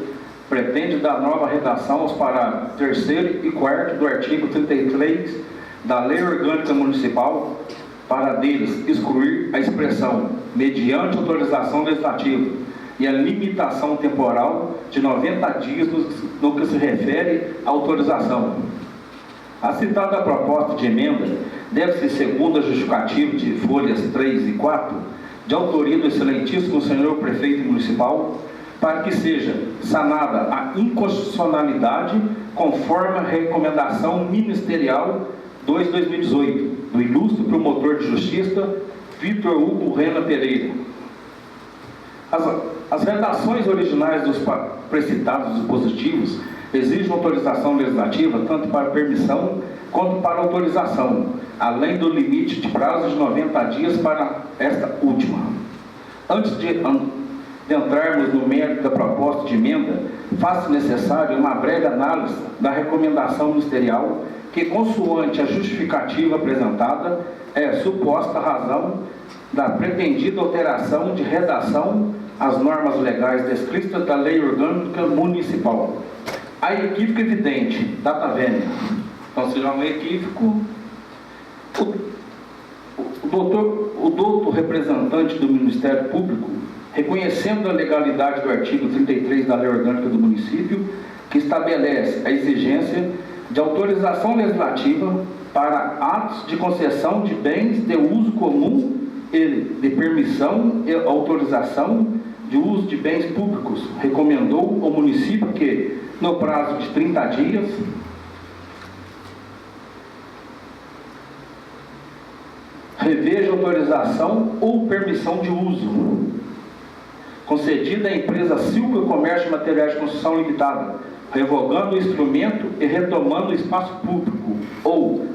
pretende dar nova redação aos parágrafos 3º e 4º do artigo 33 da Lei Orgânica Municipal, para deles excluir a expressão mediante autorização legislativa e a limitação temporal de 90 dias no que se refere à autorização. A citada proposta de emenda deve-se, segundo a justificativa de folhas 3 e 4, de autoria do excelentíssimo senhor prefeito municipal, para que seja sanada a inconstitucionalidade conforme a recomendação ministerial 2/2018, do ilustre promotor de justiça Vitor Hugo Rena Pereira. As redações originais dos precitados dispositivos exigem autorização legislativa tanto para permissão quanto para autorização, além do limite de prazo de 90 dias para esta última. Antes de entrarmos no mérito da proposta de emenda, faz-se necessário uma breve análise da recomendação ministerial que, consoante a justificativa apresentada, é suposta razão da pretendida alteração de redação às normas legais descritas da Lei Orgânica Municipal. Há equívoco evidente, data vênia. Então, seja um equívoco. O doutor representante do Ministério Público, reconhecendo a legalidade do artigo 33 da Lei Orgânica do Município, que estabelece a exigência de autorização legislativa para atos de concessão de bens de uso comum e de permissão e autorização de uso de bens públicos, recomendou ao município que, no prazo de 30 dias, reveja autorização ou permissão de uso concedida à empresa Silca Comércio e Materiais de Construção Limitada, revogando o instrumento e retomando o espaço público. Ou,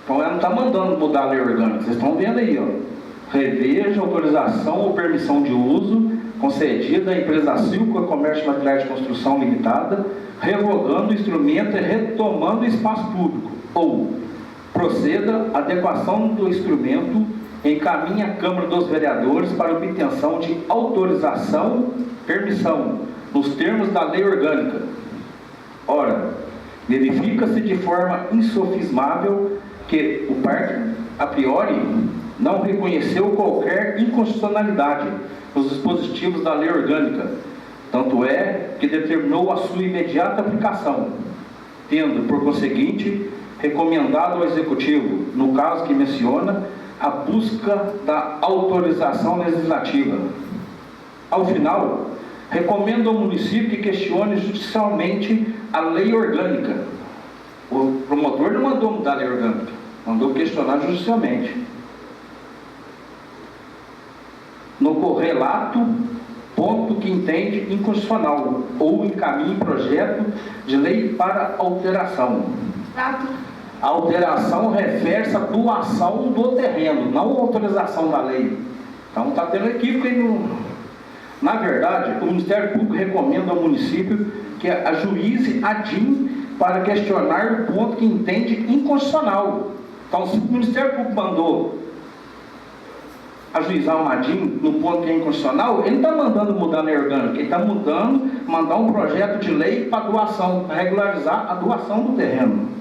então ela não está mandando mudar a lei orgânica, vocês estão vendo aí, ó. Reveja autorização ou permissão de uso concedida à empresa Silca Comércio e Materiais de Construção Limitada, revogando o instrumento e retomando o espaço público. Ou, proceda à adequação do instrumento, encaminhe à Câmara dos Vereadores para obtenção de autorização, permissão, nos termos da lei orgânica. Ora, verifica-se de forma insofismável que o parque, a priori, não reconheceu qualquer inconstitucionalidade nos dispositivos da lei orgânica, tanto é que determinou a sua imediata aplicação, tendo, por conseguinte, recomendado ao Executivo, no caso que menciona, a busca da autorização legislativa. Ao final, recomendo ao município que questione judicialmente a lei orgânica. O promotor não mandou mudar a lei orgânica, mandou questionar judicialmente. No correlato, ponto que entende inconstitucional, ou encaminhe projeto de lei para alteração. A alteração refere-se à doação do terreno, não à autorização da lei. Então está tendo equívoco aí no... Na verdade, o Ministério Público recomenda ao município que ajuize a DIN para questionar o ponto que entende inconstitucional. Então, se o Ministério Público mandou ajuizar uma DIN no ponto que é inconstitucional, ele não está mandando mudar a lei orgânica, ele está mandar um projeto de lei para doação, para regularizar a doação do terreno.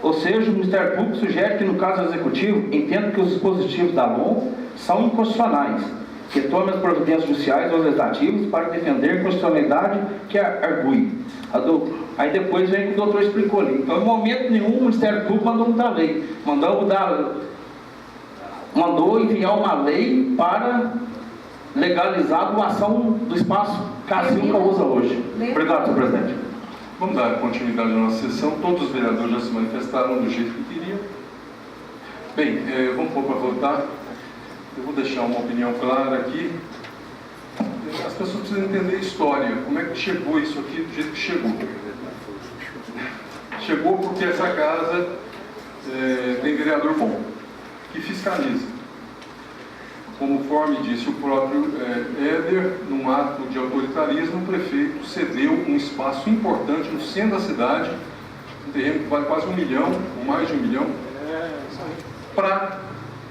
Ou seja, o Ministério Público sugere que, no caso executivo, entenda que os dispositivos da LOM são inconstitucionais, que tome as providências judiciais ou legislativas para defender a constitucionalidade que argue. Aí depois vem o que o doutor explicou ali. Então, em momento nenhum, o Ministério Público mandou mudar a lei. Mandou enviar uma lei para legalizar a doação do espaço que a Silca usa hoje. Obrigado, senhor presidente. Vamos dar continuidade à nossa sessão. Todos os vereadores já se manifestaram do jeito que queriam. Bem, vamos pôr para votar. Eu vou deixar uma opinião clara aqui. As pessoas precisam entender a história. Como é que chegou isso aqui do jeito que chegou? Chegou porque essa casa tem vereador bom, que fiscaliza. Conforme disse o próprio Éder, num ato de autoritarismo, o prefeito cedeu um espaço importante no centro da cidade, um terreno que vale quase 1 milhão, ou mais de 1 milhão, para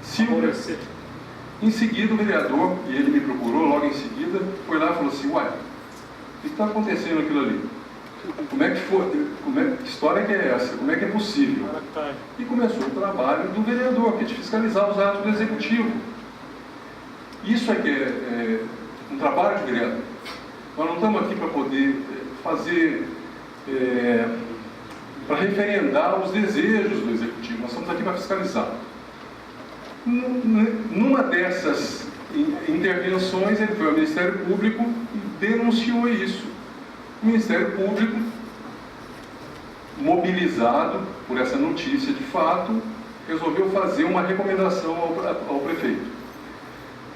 Silvia. Em seguida, o vereador, e ele me procurou logo em seguida, foi lá e falou assim: uai, o que está acontecendo aquilo ali? Como é que foi? Que história que é essa? Como é que é possível? E começou o trabalho do vereador, que é de fiscalizar os atos do executivo. Isso é que é um trabalho de vereador. Nós não estamos aqui para poder fazer, para referendar os desejos do executivo, nós estamos aqui para fiscalizar. Numa dessas intervenções, ele foi ao Ministério Público e denunciou isso. O Ministério Público, mobilizado por essa notícia de fato, resolveu fazer uma recomendação ao prefeito.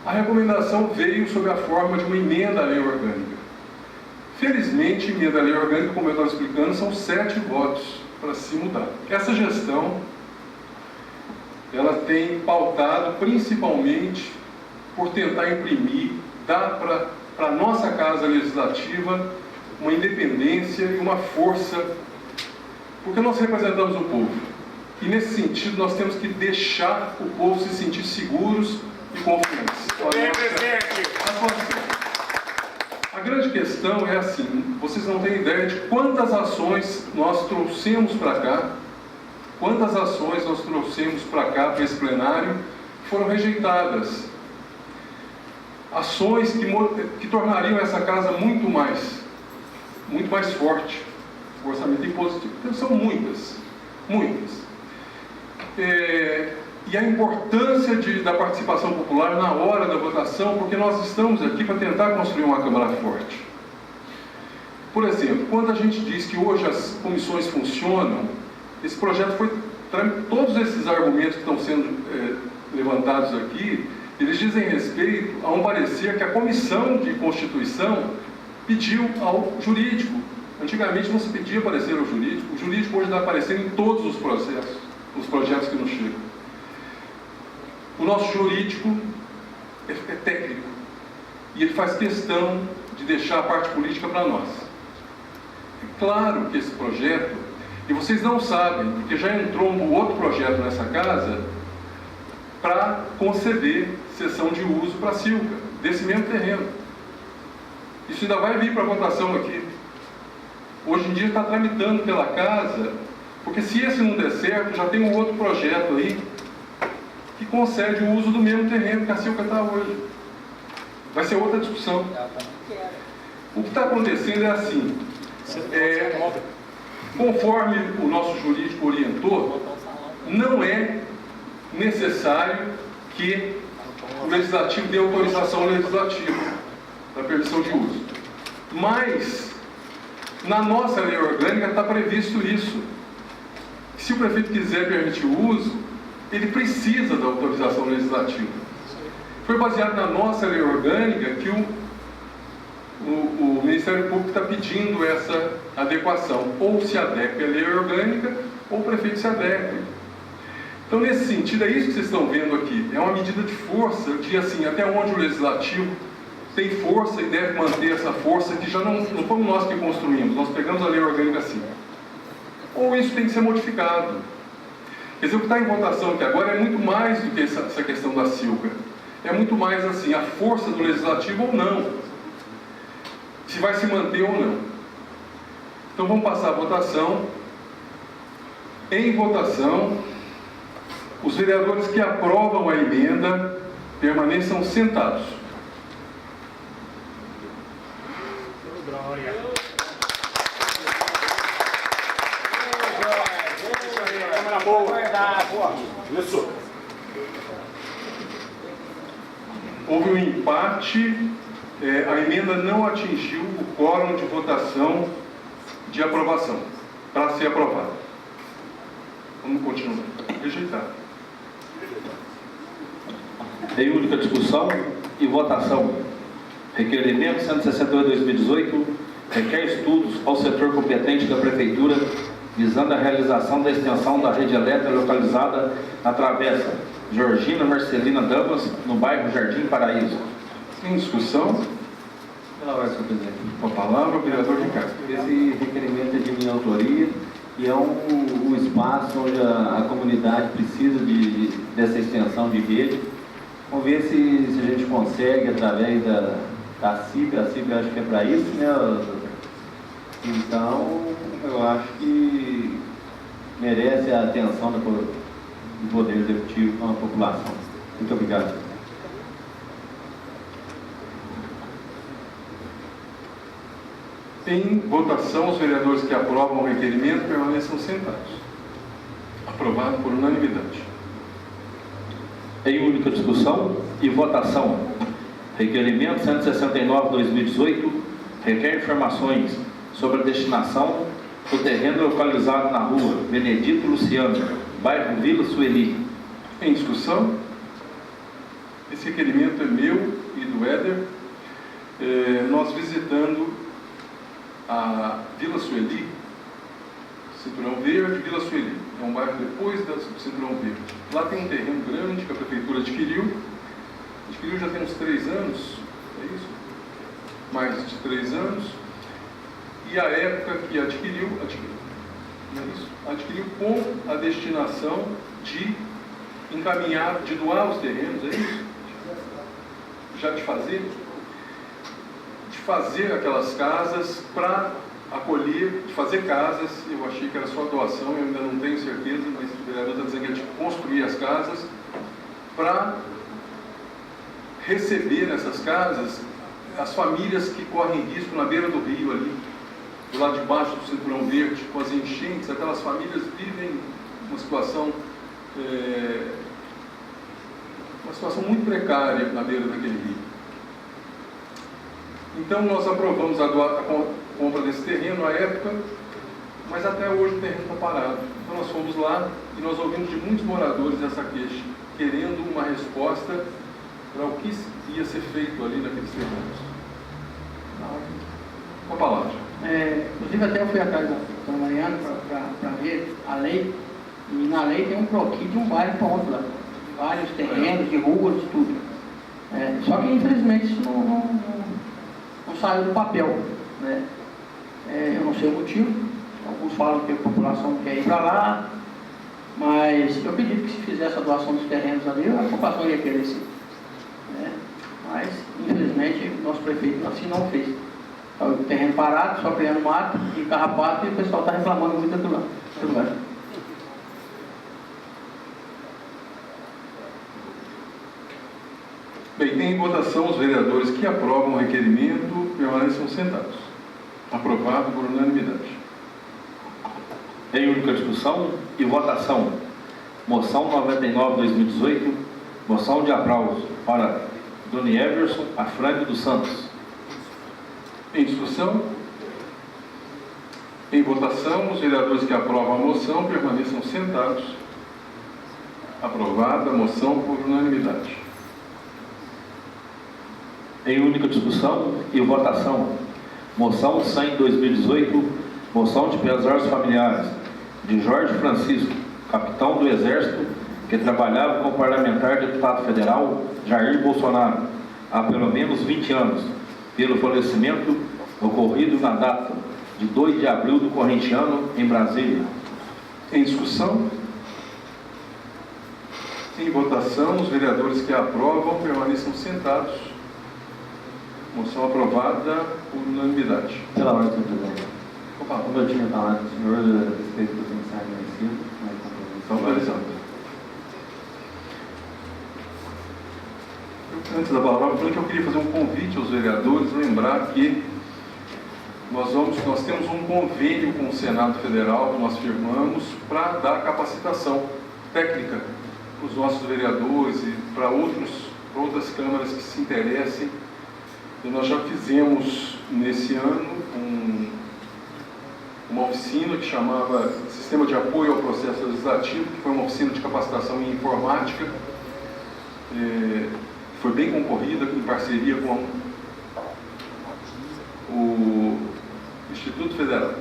A recomendação veio sob a forma de uma emenda à lei orgânica. Felizmente, emenda à lei orgânica, como eu estava explicando, são 7 votos para se mudar. Essa gestão, ela tem pautado principalmente por tentar imprimir, dar para a nossa Casa Legislativa uma independência e uma força, porque nós representamos o povo. E nesse sentido nós temos que deixar o povo se sentir seguros e confiantes. A grande questão é assim, vocês não têm ideia de quantas ações nós trouxemos para cá, para esse plenário, foram rejeitadas. Ações que tornariam essa casa muito mais forte, o orçamento impositivo. Então, são muitas. E a importância da participação popular na hora da votação, porque nós estamos aqui para tentar construir uma Câmara forte. Por exemplo, quando a gente diz que hoje as comissões funcionam, esse projeto foi... Todos esses argumentos que estão sendo levantados aqui, eles dizem respeito a um parecer que a Comissão de Constituição pediu ao jurídico. Antigamente não se pedia parecer ao jurídico. O jurídico hoje dá parecer em todos os processos, os projetos que nos chegam. O nosso jurídico é técnico e ele faz questão de deixar a parte política para nós. É claro que esse projeto, e vocês não sabem, porque já entrou um outro projeto nessa casa para conceder cessão de uso para a Silca, desse mesmo terreno. Isso ainda vai vir para votação aqui. Hoje em dia está tramitando pela casa, porque se esse não der certo, já tem um outro projeto aí que concede o uso do mesmo terreno que a Silca está hoje. Vai ser outra discussão. O que está acontecendo é assim, conforme o nosso jurídico orientou, não é necessário que o legislativo dê autorização legislativa para permissão de uso. Mas, na nossa lei orgânica está previsto isso. Se o prefeito quiser permitir o uso, ele precisa da autorização legislativa. Foi baseado na nossa lei orgânica que o Ministério Público está pedindo essa adequação. Ou se adeque à lei orgânica, ou o prefeito se adeque. Então, nesse sentido, é isso que vocês estão vendo aqui. É uma medida de força, de assim, até onde o legislativo tem força e deve manter essa força, que já não fomos nós que construímos, nós pegamos a lei orgânica assim. Ou isso tem que ser modificado. Quer dizer, o que está em votação aqui agora é muito mais do que essa questão da Silca. É muito mais assim, a força do legislativo ou não. Se vai se manter ou não. Então vamos passar a votação. Em votação, os vereadores que aprovam a emenda permaneçam sentados. Isso. Houve um empate, a emenda não atingiu o quórum de votação de aprovação, para ser aprovado. Vamos continuar. Rejeitado. Em única discussão e votação. Requerimento 168/2018 requer estudos ao setor competente da Prefeitura visando a realização da extensão da rede elétrica localizada na travessa Georgina Marcelina Damas, no bairro Jardim Paraíso. Em discussão? Pela ordem, senhor presidente. Com a palavra, o vereador Ricardo. Esse requerimento é de minha autoria e é um espaço onde a comunidade precisa dessa extensão de rede. Vamos ver se a gente consegue, através da CIB, a CIB acho que é para isso, né? Então, eu acho que merece a atenção do Poder Executivo com a população. Muito obrigado. Em votação, os vereadores que aprovam o requerimento permaneçam sentados. Aprovado por unanimidade. Em única discussão e votação. Requerimento 169/2018 requer informações sobre a destinação do terreno localizado na rua Benedito Luciano, bairro Vila Sueli. Em discussão? Esse requerimento é meu e do Éder. Nós visitando a Vila Sueli, Cinturão Verde, Vila Sueli. É um bairro depois do Cinturão Verde. Lá tem um terreno grande que a Prefeitura adquiriu. Adquiriu já tem uns 3 anos, é isso? Mais de 3 anos. E a época que adquiriu, não é isso? Adquiriu com a destinação de encaminhar, de doar os terrenos, é isso? Já de fazer aquelas casas para acolher, de fazer casas. Eu achei que era só doação, eu ainda não tenho certeza, mas o vereador está dizendo que é de construir as casas para receber nessas casas as famílias que correm risco na beira do rio ali, do lado de baixo do Cinturão Verde, com as enchentes. Aquelas famílias vivem uma situação muito precária na beira daquele rio. Então nós aprovamos a compra desse terreno à época, mas até hoje o terreno está parado. Então nós fomos lá e nós ouvimos de muitos moradores essa queixa, querendo uma resposta para o que ia ser feito ali naqueles terrenos. Com a palavra. Inclusive até eu fui atrás da Mariana para ver a lei, e na lei tem um croquis de um bairro pronto lá, vários terrenos, de ruas, de tudo. Só que infelizmente isso não saiu do papel, né? Eu não sei o motivo, alguns falam que a população quer ir para lá, mas eu acredito que se fizesse a doação dos terrenos ali, a população ia querer sim, né? Mas infelizmente nosso prefeito assim não fez. O terreno parado, só criando mato e carrapato, e o pessoal está reclamando muito do lugar. Bem, tem em votação os vereadores que aprovam o requerimento permaneçam sentados. Aprovado por unanimidade. Em única discussão e votação. Moção 99/2018, moção de aplauso para Doni Everson Afrânio dos Santos. Em discussão? Em votação, os vereadores que aprovam a moção permaneçam sentados. Aprovada a moção por unanimidade. Em única discussão e votação. Moção 100/2018, moção de pesar aos familiares de Jorge Francisco, capitão do Exército, que trabalhava como parlamentar deputado federal Jair Bolsonaro há pelo menos 20 anos, pelo falecimento ocorrido na data de 2 de abril do corrente ano em Brasília. Em discussão? Em votação, os vereadores que aprovam permaneçam sentados. Moção aprovada por unanimidade. Pela ordem, senhor presidente. Como eu tinha falado, o senhor, a respeito do mensagem vencido, Estão autorizando. Antes da palavra, eu falei que eu queria fazer um convite aos vereadores, lembrar que nós temos um convênio com o Senado Federal, que nós firmamos, para dar capacitação técnica para os nossos vereadores e para outras câmaras que se interessem. E nós já fizemos nesse ano uma oficina que chamava Sistema de Apoio ao Processo Legislativo, que foi uma oficina de capacitação em informática, foi bem concorrida, em parceria com o Instituto Federal.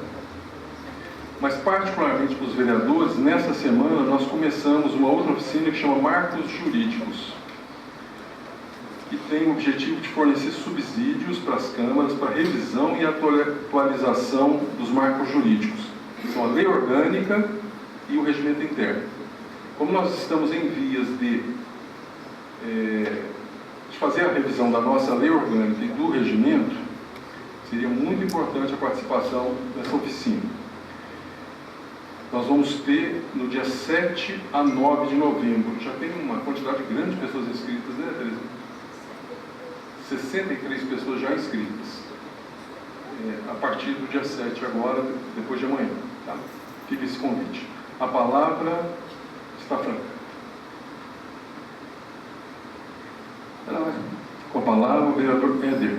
Mas, particularmente para os vereadores, nessa semana nós começamos uma outra oficina que chama Marcos Jurídicos, que tem o objetivo de fornecer subsídios para as câmaras para revisão e atualização dos marcos jurídicos, que são a lei orgânica e o regimento interno. Como nós estamos em vias de fazer a revisão da nossa lei orgânica e do regimento, seria muito importante a participação dessa oficina. Nós vamos ter no dia 7 a 9 de novembro. Já tem uma quantidade grande de pessoas inscritas, né, Teresa? 63 pessoas já inscritas. A partir do dia 7 agora, depois de amanhã. Tá? Fica esse convite. A palavra está franca. Com a palavra, o vereador Éder.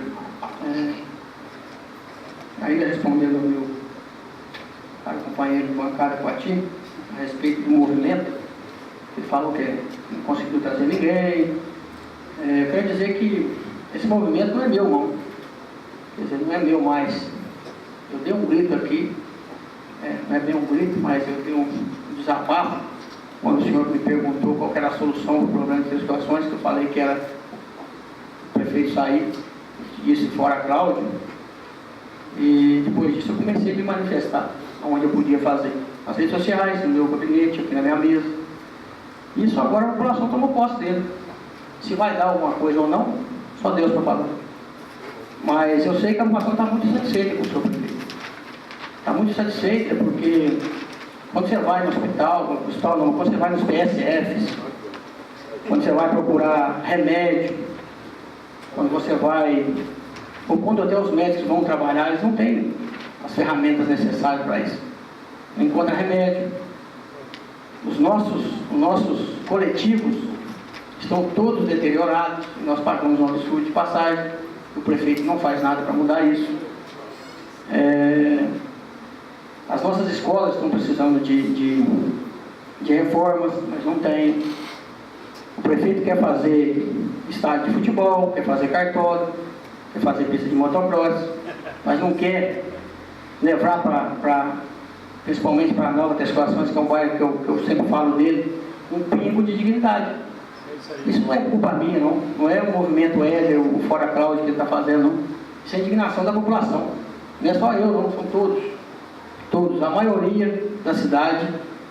Ainda respondendo ao meu companheiro de bancada Coati, a respeito do movimento, ele falou que não conseguiu trazer ninguém. Eu quero dizer que esse movimento não é meu, não. Quer dizer, não é meu mais. Eu dei um grito aqui, não é bem um grito, mas eu dei um desabafo, quando o senhor me perguntou qual era a solução do problema de situações, que eu falei que era o prefeito sair, disse fora Cláudio, e depois disso eu comecei a me manifestar, onde eu podia fazer, nas redes sociais, no meu gabinete, aqui na minha mesa. Isso agora a população tomou posse dele. Se vai dar alguma coisa ou não, só Deus para falar. Mas eu sei que a população está muito satisfeita com o senhor prefeito. Está muito satisfeita porque quando você vai no hospital não, quando você vai nos PSFs, quando você vai procurar remédio, quando você vai, ou quando até os médicos vão trabalhar, eles não têm as ferramentas necessárias para isso. Não encontra remédio. Os nossos coletivos estão todos deteriorados, e nós pagamos um absurdo de passagem, o prefeito não faz nada para mudar isso. As nossas escolas estão precisando de reformas, mas não tem. O prefeito quer fazer estádio de futebol, quer fazer cartódromo, quer fazer pista de motocross, mas não quer levar principalmente para Nova Tescorações, que é um bairro que eu sempre falo dele, um pingo de dignidade. Isso não é culpa minha, não é o movimento Éder, o Fora Cláudio que ele está fazendo, não. Isso é indignação da população. Não é só eu, não, são todos. Todos, a maioria da cidade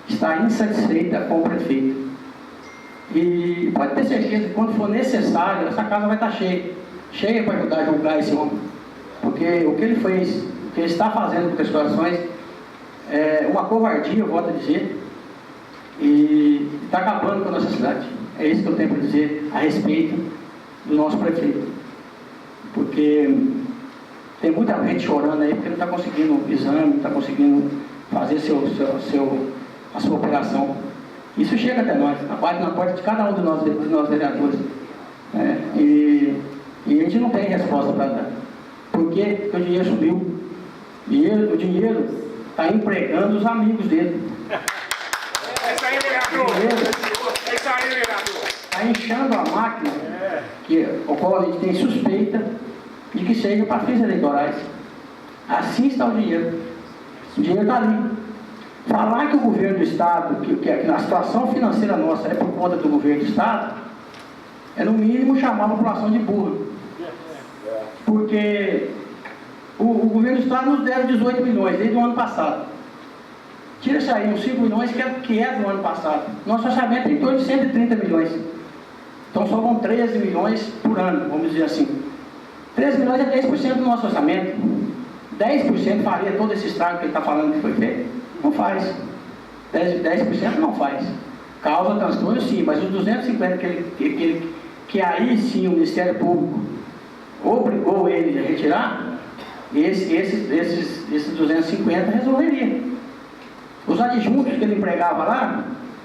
está insatisfeita com o prefeito. E pode ter certeza que quando for necessário, essa casa vai estar cheia para ajudar a julgar esse homem. Porque o que ele fez, o que ele está fazendo com as situações, é uma covardia, eu volto a dizer, e está acabando com a nossa cidade. É isso que eu tenho para dizer a respeito do nosso prefeito. Porque tem muita gente chorando aí porque não está conseguindo exame, não está conseguindo fazer a sua operação. Isso chega até nós, bate na porta de cada um de nós vereadores. E a gente não tem resposta para dar. Por quê? Porque o dinheiro subiu. O dinheiro está empregando os amigos dele. Está inchando a máquina, o qual a gente tem suspeita de que seja para fins eleitorais. Assim está o dinheiro. O dinheiro está ali. Falar que o governo do Estado, que a situação financeira nossa é por conta do governo do Estado, é no mínimo chamar a população de burro. Porque o governo do Estado nos deve 18 milhões desde o ano passado. Tira-se aí uns 5 milhões que é do ano passado. Nosso orçamento é em torno de 130 milhões. Então sobram 13 milhões por ano, vamos dizer assim. 13 milhões é 10% do nosso orçamento. 10% faria todo esse estrago que ele está falando que foi feito? Não faz. 10% não faz. Causa transtorno sim, mas os 250 que aí sim o Ministério Público obrigou ele a retirar, esses 250 resolveria. Os adjuntos que ele empregava lá,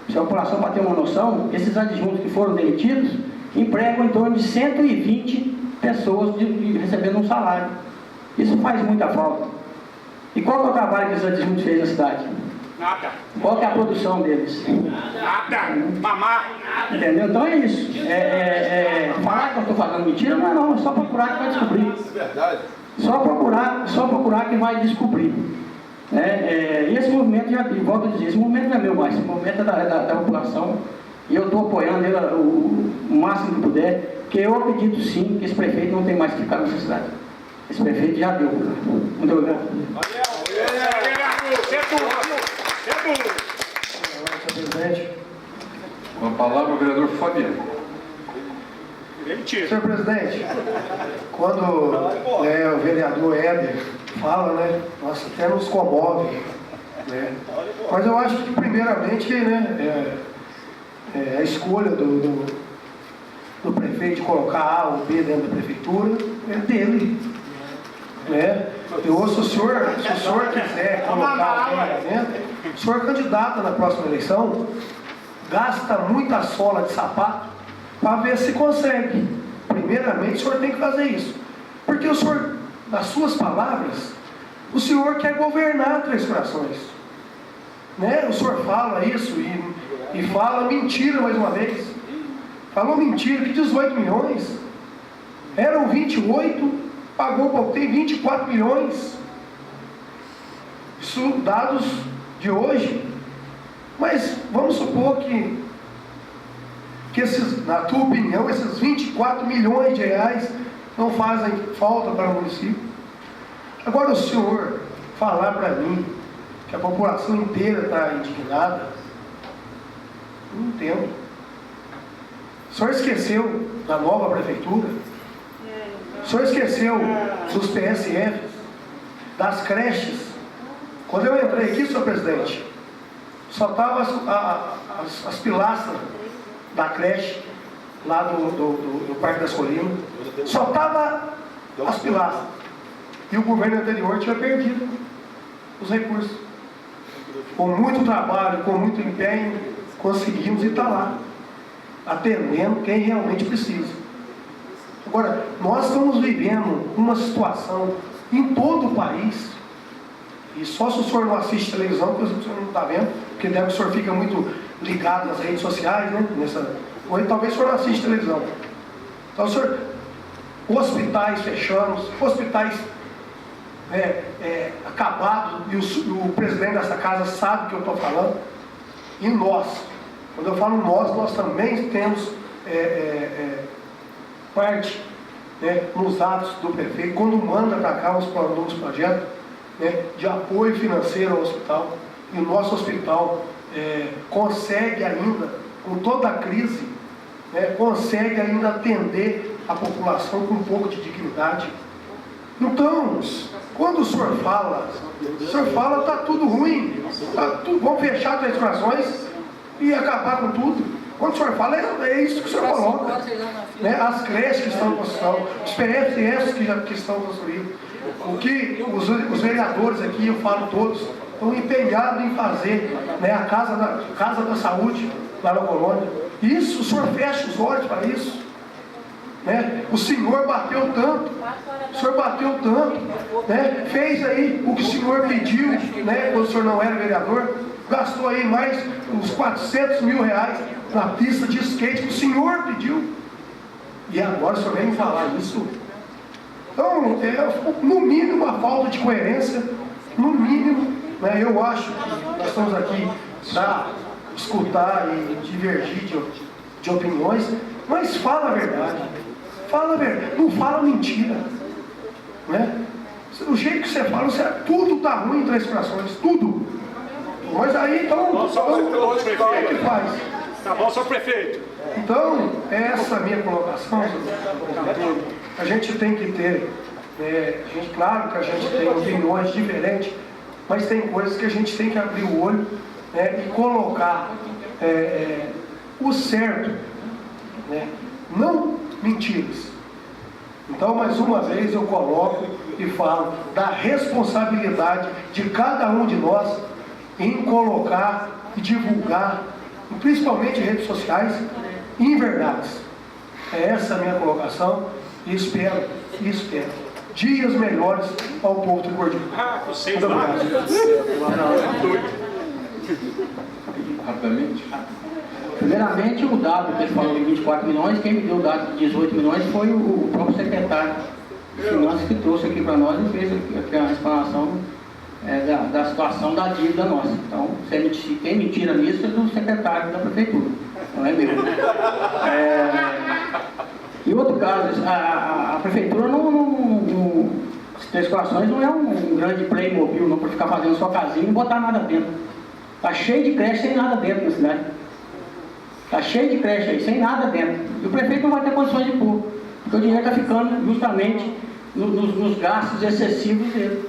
se a população para ter uma noção, esses adjuntos que foram demitidos empregam em torno de 120 pessoas recebendo um salário. Isso faz muita falta. E qual que é o trabalho que esses adjuntos fez na cidade? Nada. Qual que é a produção deles? Nada. Mamar. Entendeu? Então é isso. Falar que eu estou falando mentira, não, é só procurar que vai descobrir. É verdade. Só procurar que vai descobrir. E esse movimento, já volto a dizer, esse movimento não é meu mais, esse movimento é da população, e eu estou apoiando ele o máximo que puder, porque eu acredito sim que esse prefeito não tem mais que ficar nessa cidade. Esse prefeito já deu. Muito obrigado. Senhor presidente. Com a palavra o vereador Fabiano. Senhor presidente, quando o vereador Éder fala, né, nossa, até nos comove, né? Mas eu acho que primeiramente, né, a escolha do prefeito de colocar A ou B dentro da prefeitura é dele, né? Se o senhor quiser colocar alguém lá dentro, o senhor candidata na próxima eleição, gasta muita sola de sapato para ver se consegue. Primeiramente, o senhor tem que fazer isso. Porque o senhor, nas suas palavras, o senhor quer governar Três Corações. Né? O senhor fala isso e fala mentira mais uma vez. Falou mentira, que 18 milhões. Eram 28, pagou, tem 24 milhões. Isso dados de hoje. Mas vamos supor que na tua opinião, esses 24 milhões de reais não fazem falta para o município. Agora o senhor falar para mim que a população inteira está indignada, não entendo. O senhor esqueceu da nova prefeitura? O senhor esqueceu dos PSFs, das creches? Quando eu entrei aqui, senhor presidente, só estavam as pilastras da creche, lá do Parque das Colinas, só estava as pilastras. E o governo anterior tinha perdido os recursos. Com muito trabalho, com muito empenho, conseguimos e está lá, atendendo quem realmente precisa. Agora, nós estamos vivendo uma situação em todo o país, e só se o senhor não assiste televisão, porque o senhor não está vendo, porque deve que o senhor fica muito ligado nas redes sociais, né? Ou talvez o senhor não assiste televisão. Então, o senhor, hospitais fechados, hospitais acabados, e o presidente dessa casa sabe o que eu estou falando. E nós, quando eu falo nós também temos parte, né, nos atos do prefeito, quando manda para cá os projetos, né, de apoio financeiro ao hospital, e o nosso hospital consegue ainda, com toda a crise, consegue ainda atender a população com um pouco de dignidade. Então, quando o senhor fala está tudo ruim, vamos fechar Três Corações e acabar com tudo. Quando o senhor fala, é isso que o senhor coloca, né? As creches que estão em construção, os PFS que estão construídos, o que os vereadores aqui, eu falo todos, estão empenhados em fazer, né, a casa da saúde lá na colônia. Isso, o senhor fecha os olhos para isso, né? O senhor bateu tanto, né? Fez aí o que o senhor pediu, né, quando o senhor não era vereador, gastou aí mais uns 400 mil reais na pista de skate que o senhor pediu, e agora o senhor vem me falar isso. Então, no mínimo uma falta de coerência, no mínimo, né? Eu acho que nós estamos aqui para escutar e divergir de opiniões, mas fala a verdade, não fala mentira, né? Do jeito que você fala, tudo está ruim em Três Corações, tudo. Mas aí, então, o que faz? Tá bom, senhor prefeito. Então, essa é a minha colocação. A gente tem que ter, claro que a gente tem opiniões diferentes, mas tem coisas que a gente tem que abrir o olho, né, e colocar o certo, né, não mentiras. Então, mais uma vez, eu coloco e falo da responsabilidade de cada um de nós em colocar e divulgar, principalmente em redes sociais, inverdades. Essa é a minha colocação e espero dias melhores ao povo tricordino. Ah, você Muito obrigado. Rapidamente. Primeiramente, o dado que ele falou de 24 milhões, quem me deu o dado de 18 milhões foi o próprio secretário de Finanças que trouxe aqui para nós e fez aqui a explanação da situação da dívida nossa. Então, quem me tira nisso é do secretário da prefeitura, não é meu. E outro caso, a prefeitura Três Corações não é um grande Playmobil, não, para ficar fazendo sua casinha e botar nada dentro. Está cheio de creche sem nada dentro na cidade. Está cheio de creche aí, sem nada dentro. E o prefeito não vai ter condições de pôr, porque o dinheiro está ficando justamente nos gastos excessivos dele.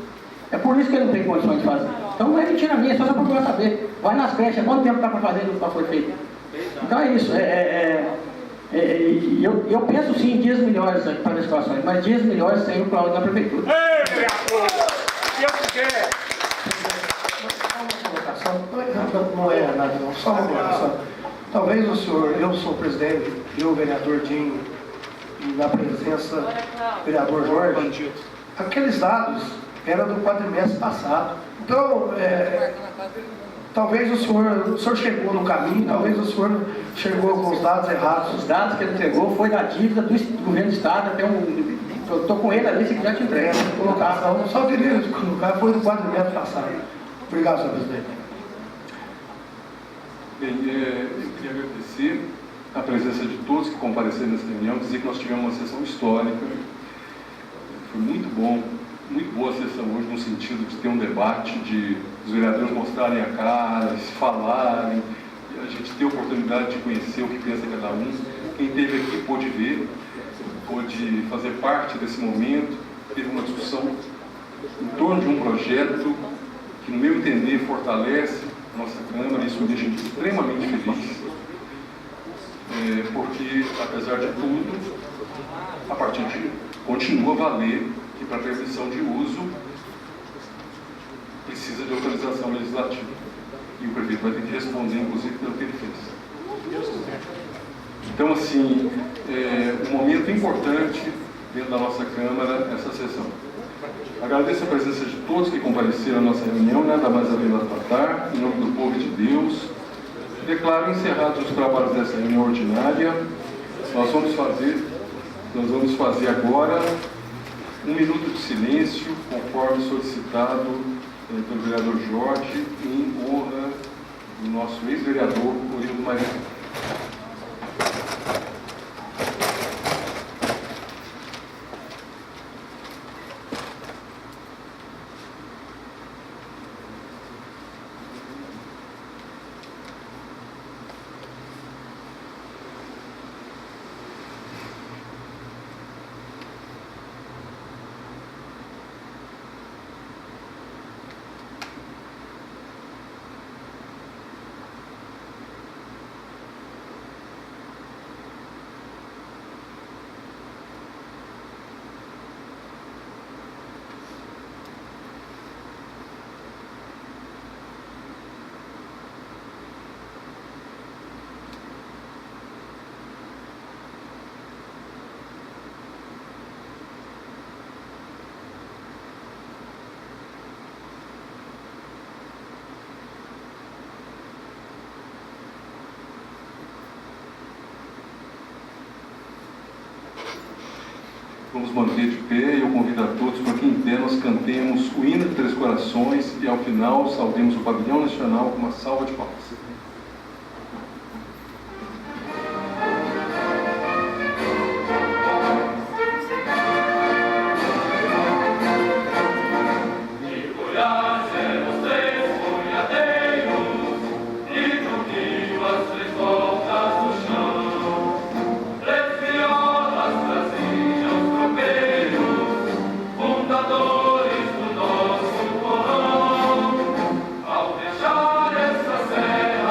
É por isso que ele não tem condições de fazer. Então não é mentira minha, é só para procurar saber. Vai nas creches, quanto tempo está para fazer do que foi feito? Então é isso. Eu penso sim em dias melhores para as situações, mas dias melhores sem o plano da prefeitura. Ei, vereador! Deus quer! Não é nada, não. Só uma colocação. Talvez o senhor, eu sou o presidente, eu, o vereador Dinho, e na presença do vereador Jorge, aqueles dados eram do quadrimestre passado. Então, talvez o senhor chegou no caminho, talvez o senhor chegou com os dados errados. Os dados que ele entregou foi da dívida do governo do estado até um... Eu estou com ele ali, se quiser te entregar. Colocação, só queria colocar, foi do quadrimestre passado. Obrigado, senhor presidente. Bem, eu queria agradecer a presença de todos que compareceram nessa reunião, dizer que nós tivemos uma sessão histórica. Foi muito bom, muito boa a sessão hoje, no sentido de ter um debate, de os vereadores mostrarem a cara, se falarem, a gente ter a oportunidade de conhecer o que pensa cada um. Quem esteve aqui pôde ver, pôde fazer parte desse momento, teve uma discussão em torno de um projeto que, no meu entender, fortalece a nossa Câmara, e isso me deixa extremamente feliz, porque, apesar de tudo, a partir de continua a valer que para permissão de uso precisa de autorização legislativa. E o prefeito vai ter que responder, inclusive, pelo que ele fez. Então, assim, um momento importante dentro da nossa Câmara, essa sessão. Agradeço a presença de todos que compareceram à nossa reunião, nada mais a relatar, em nome do povo de Deus. Declaro encerrados os trabalhos dessa reunião ordinária. Nós vamos fazer agora 1 minuto de silêncio, conforme solicitado pelo vereador Jorge, em honra do nosso ex-vereador Orildo Maria. Vamos manter de pé e eu convido a todos para que em pé nós cantemos o hino de Três Corações e ao final saudemos o pavilhão nacional com uma salva de palmas. Ao deixar essa serra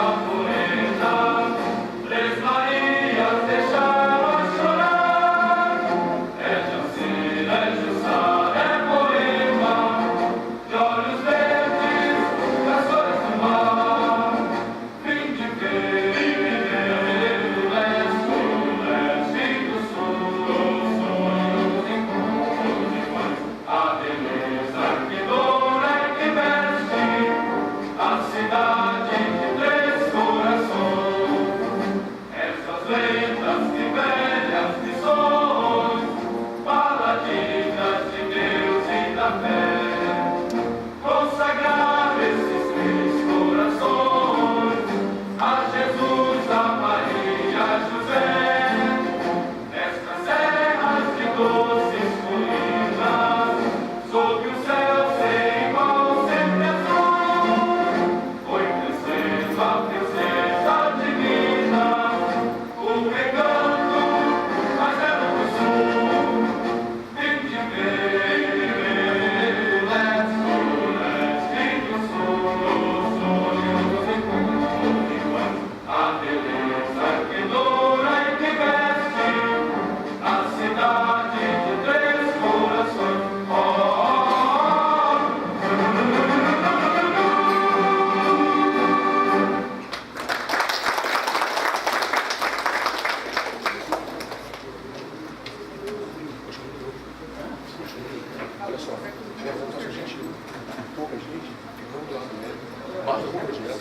Nossa gente, pouca gente, ficando lá do médico, basta pouca gente.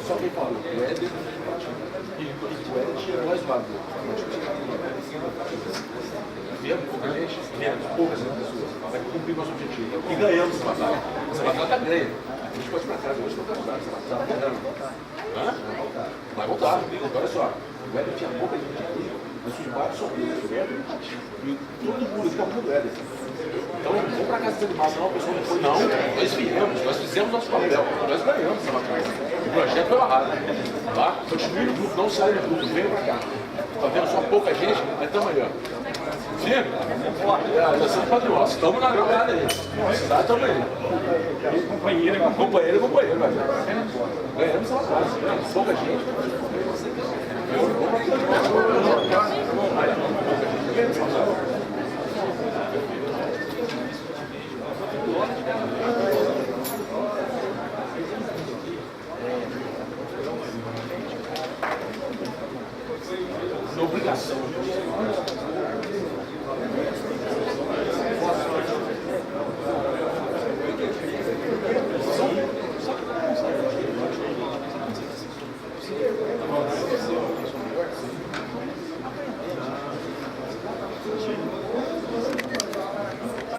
Só quem falou, o Éder e o Éder tinha nós bagulho. Viemos pouca gente, poucas pessoas, vai cumprir nosso objetivo. E ganhamos essa batalha. Essa batalha está ganha. A gente pode ir para casa, hoje não está mudando essa batalha. Vai voltar. Olha só, o Éder tinha pouca gente aqui, mas os bares só tem o Éder e todo mundo fica com o Éder. Então, vamos para casa desanimar, senão a pessoa não foi. Não, nós viemos, nós fizemos nosso papel, nós ganhamos essa batalha. O projeto foi barrado. Tá? Continue no grupo, não saia do grupo, venha para cá. Tá vendo só pouca gente, mas estamos aí, ó. Firme? Nós somos patriotas, estamos na jogada aí. Tá, estamos aí. Companheiro, velho. Ganhamos essa batalha. Pouca gente. Obrigação.